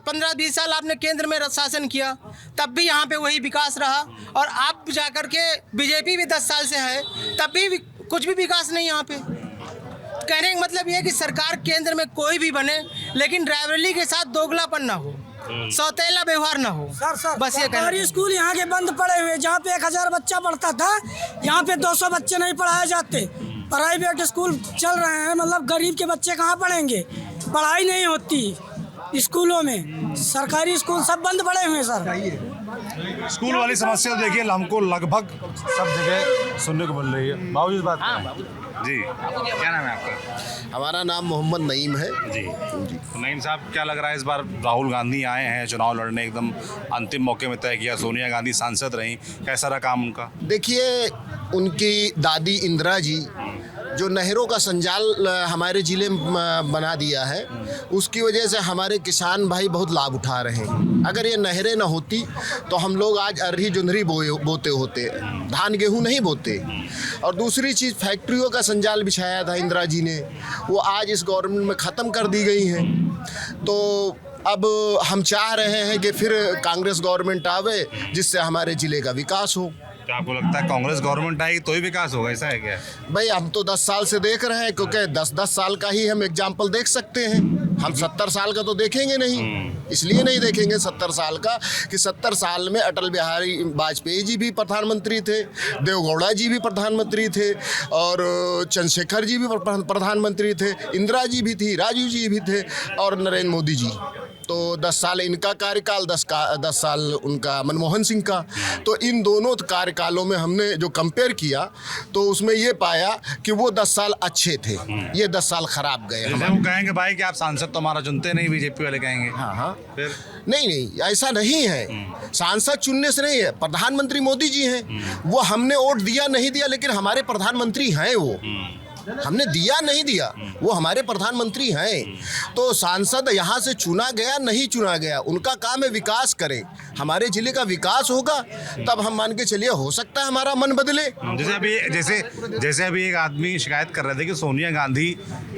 15-20 साल आपने केंद्र में शासन किया, तब भी यहाँ पे वही विकास रहा। और आप जाकर के बीजेपी भी 10 साल से है, तब भी कुछ भी विकास नहीं यहाँ पे। कहने का मतलब ये है कि सरकार केंद्र में कोई भी बने, लेकिन रायबरेली के साथ दोगलापन ना हो, सौतेला व्यवहार ना हो। सर बस ये सरकारी स्कूल यहाँ के बंद पड़े हुए, जहाँ पे 1000 बच्चा पढ़ता था, यहाँ पे 200 बच्चे नहीं पढ़ाए जाते। प्राइवेट स्कूल चल रहे हैं, मतलब गरीब के बच्चे कहाँ पढ़ेंगे? पढ़ाई नहीं होती स्कूलों में। सरकारी स्कूल सब बंद पड़े हुए हैं सर। स्कूल वाली समस्या देखिए हमको लगभग सब जगह सुनने को मिल रही है। बाबूजी बात जी, क्या नाम है आपका? हमारा नाम मोहम्मद नईम है। जी जी। तो नईम साहब, क्या लग रहा है इस बार राहुल गांधी आए हैं चुनाव लड़ने, एकदम अंतिम मौके में तय किया, सोनिया गांधी सांसद रहीं, कैसा रहा काम उनका? देखिए, उनकी दादी इंदिरा जी जो नहरों का संजाल हमारे ज़िले में बना दिया है, उसकी वजह से हमारे किसान भाई बहुत लाभ उठा रहे हैं। अगर ये नहरें न होती तो हम लोग आज अरही जुनरी बोते होते, धान गेहूं नहीं बोते। और दूसरी चीज़, फैक्ट्रियों का संजाल बिछाया था इंदिरा जी ने, वो आज इस गवर्नमेंट में ख़त्म कर दी गई हैं। तो अब हम चाह रहे हैं कि फिर कांग्रेस गवर्नमेंट आवे, जिससे हमारे ज़िले का विकास हो। क्या आपको लगता है कांग्रेस गवर्नमेंट आएगी तो ही विकास होगा, ऐसा है क्या? भाई हम तो 10 साल से देख रहे हैं, क्योंकि 10 साल का ही हम एग्जाम्पल देख सकते हैं। हम 70 साल का तो देखेंगे नहीं, इसलिए नहीं देखेंगे 70 साल का कि 70 साल में अटल बिहारी वाजपेयी जी भी प्रधानमंत्री थे, देवगौड़ा जी भी प्रधानमंत्री थे, और चंद्रशेखर जी भी प्रधानमंत्री थे, इंदिरा जी भी थी, राजीव जी भी थे, और नरेंद्र मोदी जी। तो 10 साल इनका कार्यकाल, 10 साल उनका मनमोहन सिंह का। तो इन दोनों कार्यकालों में हमने जो कंपेयर किया तो उसमें ये पाया कि वो 10 साल अच्छे थे, ये 10 साल खराब गए। हम कहेंगे भाई कि आप सांसद तो हमारा चुनते नहीं, बीजेपी वाले कहेंगे। हाँ फिर नहीं, ऐसा नहीं है। सांसद चुनने से नहीं है, प्रधानमंत्री मोदी जी हैं, वो हमने वोट दिया नहीं दिया, लेकिन हमारे प्रधानमंत्री हैं। वो हमने दिया नहीं दिया, वो हमारे प्रधानमंत्री हैं। तो सांसद यहाँ से चुना गया नहीं चुना गया, उनका काम है विकास करें। हमारे जिले का विकास होगा तब हम मान के चलिए हो सकता है हमारा मन बदले। जैसे अभी एक आदमी शिकायत कर रहे थे कि सोनिया गांधी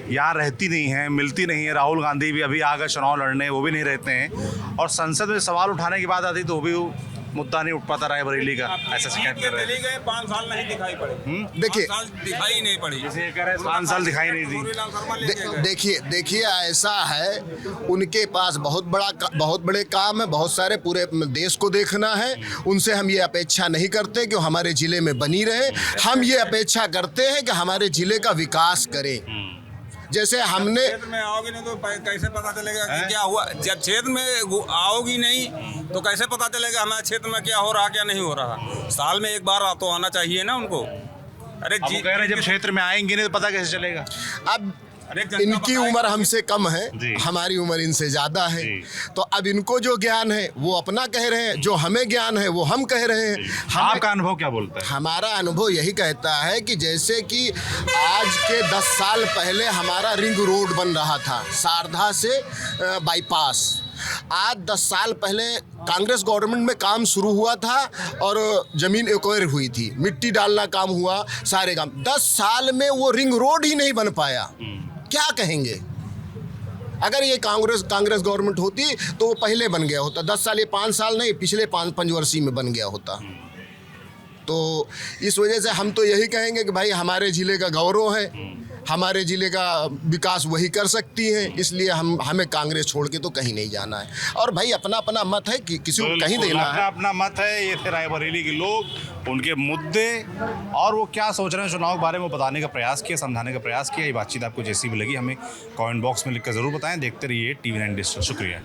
यहाँ रहती नहीं है, मिलती नहीं है। राहुल गांधी भी अभी आकर चुनाव लड़ने, वो भी नहीं रहते हैं, और संसद में सवाल उठाने की बात आती तो वो भी मुद्दा नहीं उठ पाता रायबरेली का, ऐसा शिकायत कर रहे हैं। 5 साल नहीं दिखाई पड़े। देखिए, 5 साल दिखाई नहीं पड़ी, जैसे कह रहे हैं 5 साल दिखाई नहीं दी। देखिए ऐसा है, उनके पास बहुत बड़े काम है, बहुत सारे पूरे देश को देखना है। उनसे हम ये अपेक्षा नहीं करते कि हमारे ज़िले में बनी रहे, हम ये अपेक्षा करते हैं कि हमारे ज़िले का विकास करें। जैसे हमने क्षेत्र में आओगी नहीं तो कैसे पता चलेगा कि क्या हुआ? जब क्षेत्र में आओगी नहीं तो कैसे पता चलेगा हमारे क्षेत्र में क्या हो रहा क्या नहीं हो रहा? साल में एक बार तो आना चाहिए ना उनको। अरे जी कह रहे हैं जब क्षेत्र में आएंगे नहीं तो पता कैसे चलेगा? अब इनकी उम्र हमसे कम है, हमारी उम्र इनसे ज़्यादा है। तो अब इनको जो ज्ञान है वो अपना कह रहे हैं, जो हमें ज्ञान है वो हम कह रहे हैं। आपका अनुभव क्या बोलता है? हमारा अनुभव यही कहता है कि जैसे कि आज के 10 साल पहले हमारा रिंग रोड बन रहा था सारधा से बाईपास, आज 10 साल पहले कांग्रेस गवर्नमेंट में काम शुरू हुआ था और ज़मीन एक्वायर हुई थी, मिट्टी डालना काम हुआ, सारे काम 10 साल में वो रिंग रोड ही नहीं बन पाया। क्या कहेंगे? अगर ये कांग्रेस गवर्नमेंट होती तो वो पहले बन गया होता, 10 साल, ये 5 साल नहीं, पिछले 5 वर्षीय में बन गया होता। तो इस वजह से हम तो यही कहेंगे कि भाई हमारे ज़िले का गौरव है, हमारे ज़िले का विकास वही कर सकती हैं, इसलिए हमें कांग्रेस छोड़ के तो कहीं नहीं जाना है। और भाई अपना अपना मत है कि किसी को कहीं देना है, अपना मत है। ये थे रायबरेली के लोग, उनके मुद्दे और वो क्या सोच रहे हैं चुनाव के बारे में बताने का प्रयास किया, समझाने का प्रयास किया। ये बातचीत आपको जैसी भी लगी हमें कमेंट बॉक्स में लिखकर ज़रूर बताएं। देखते रहिए TV9 डिजिटल। शुक्रिया।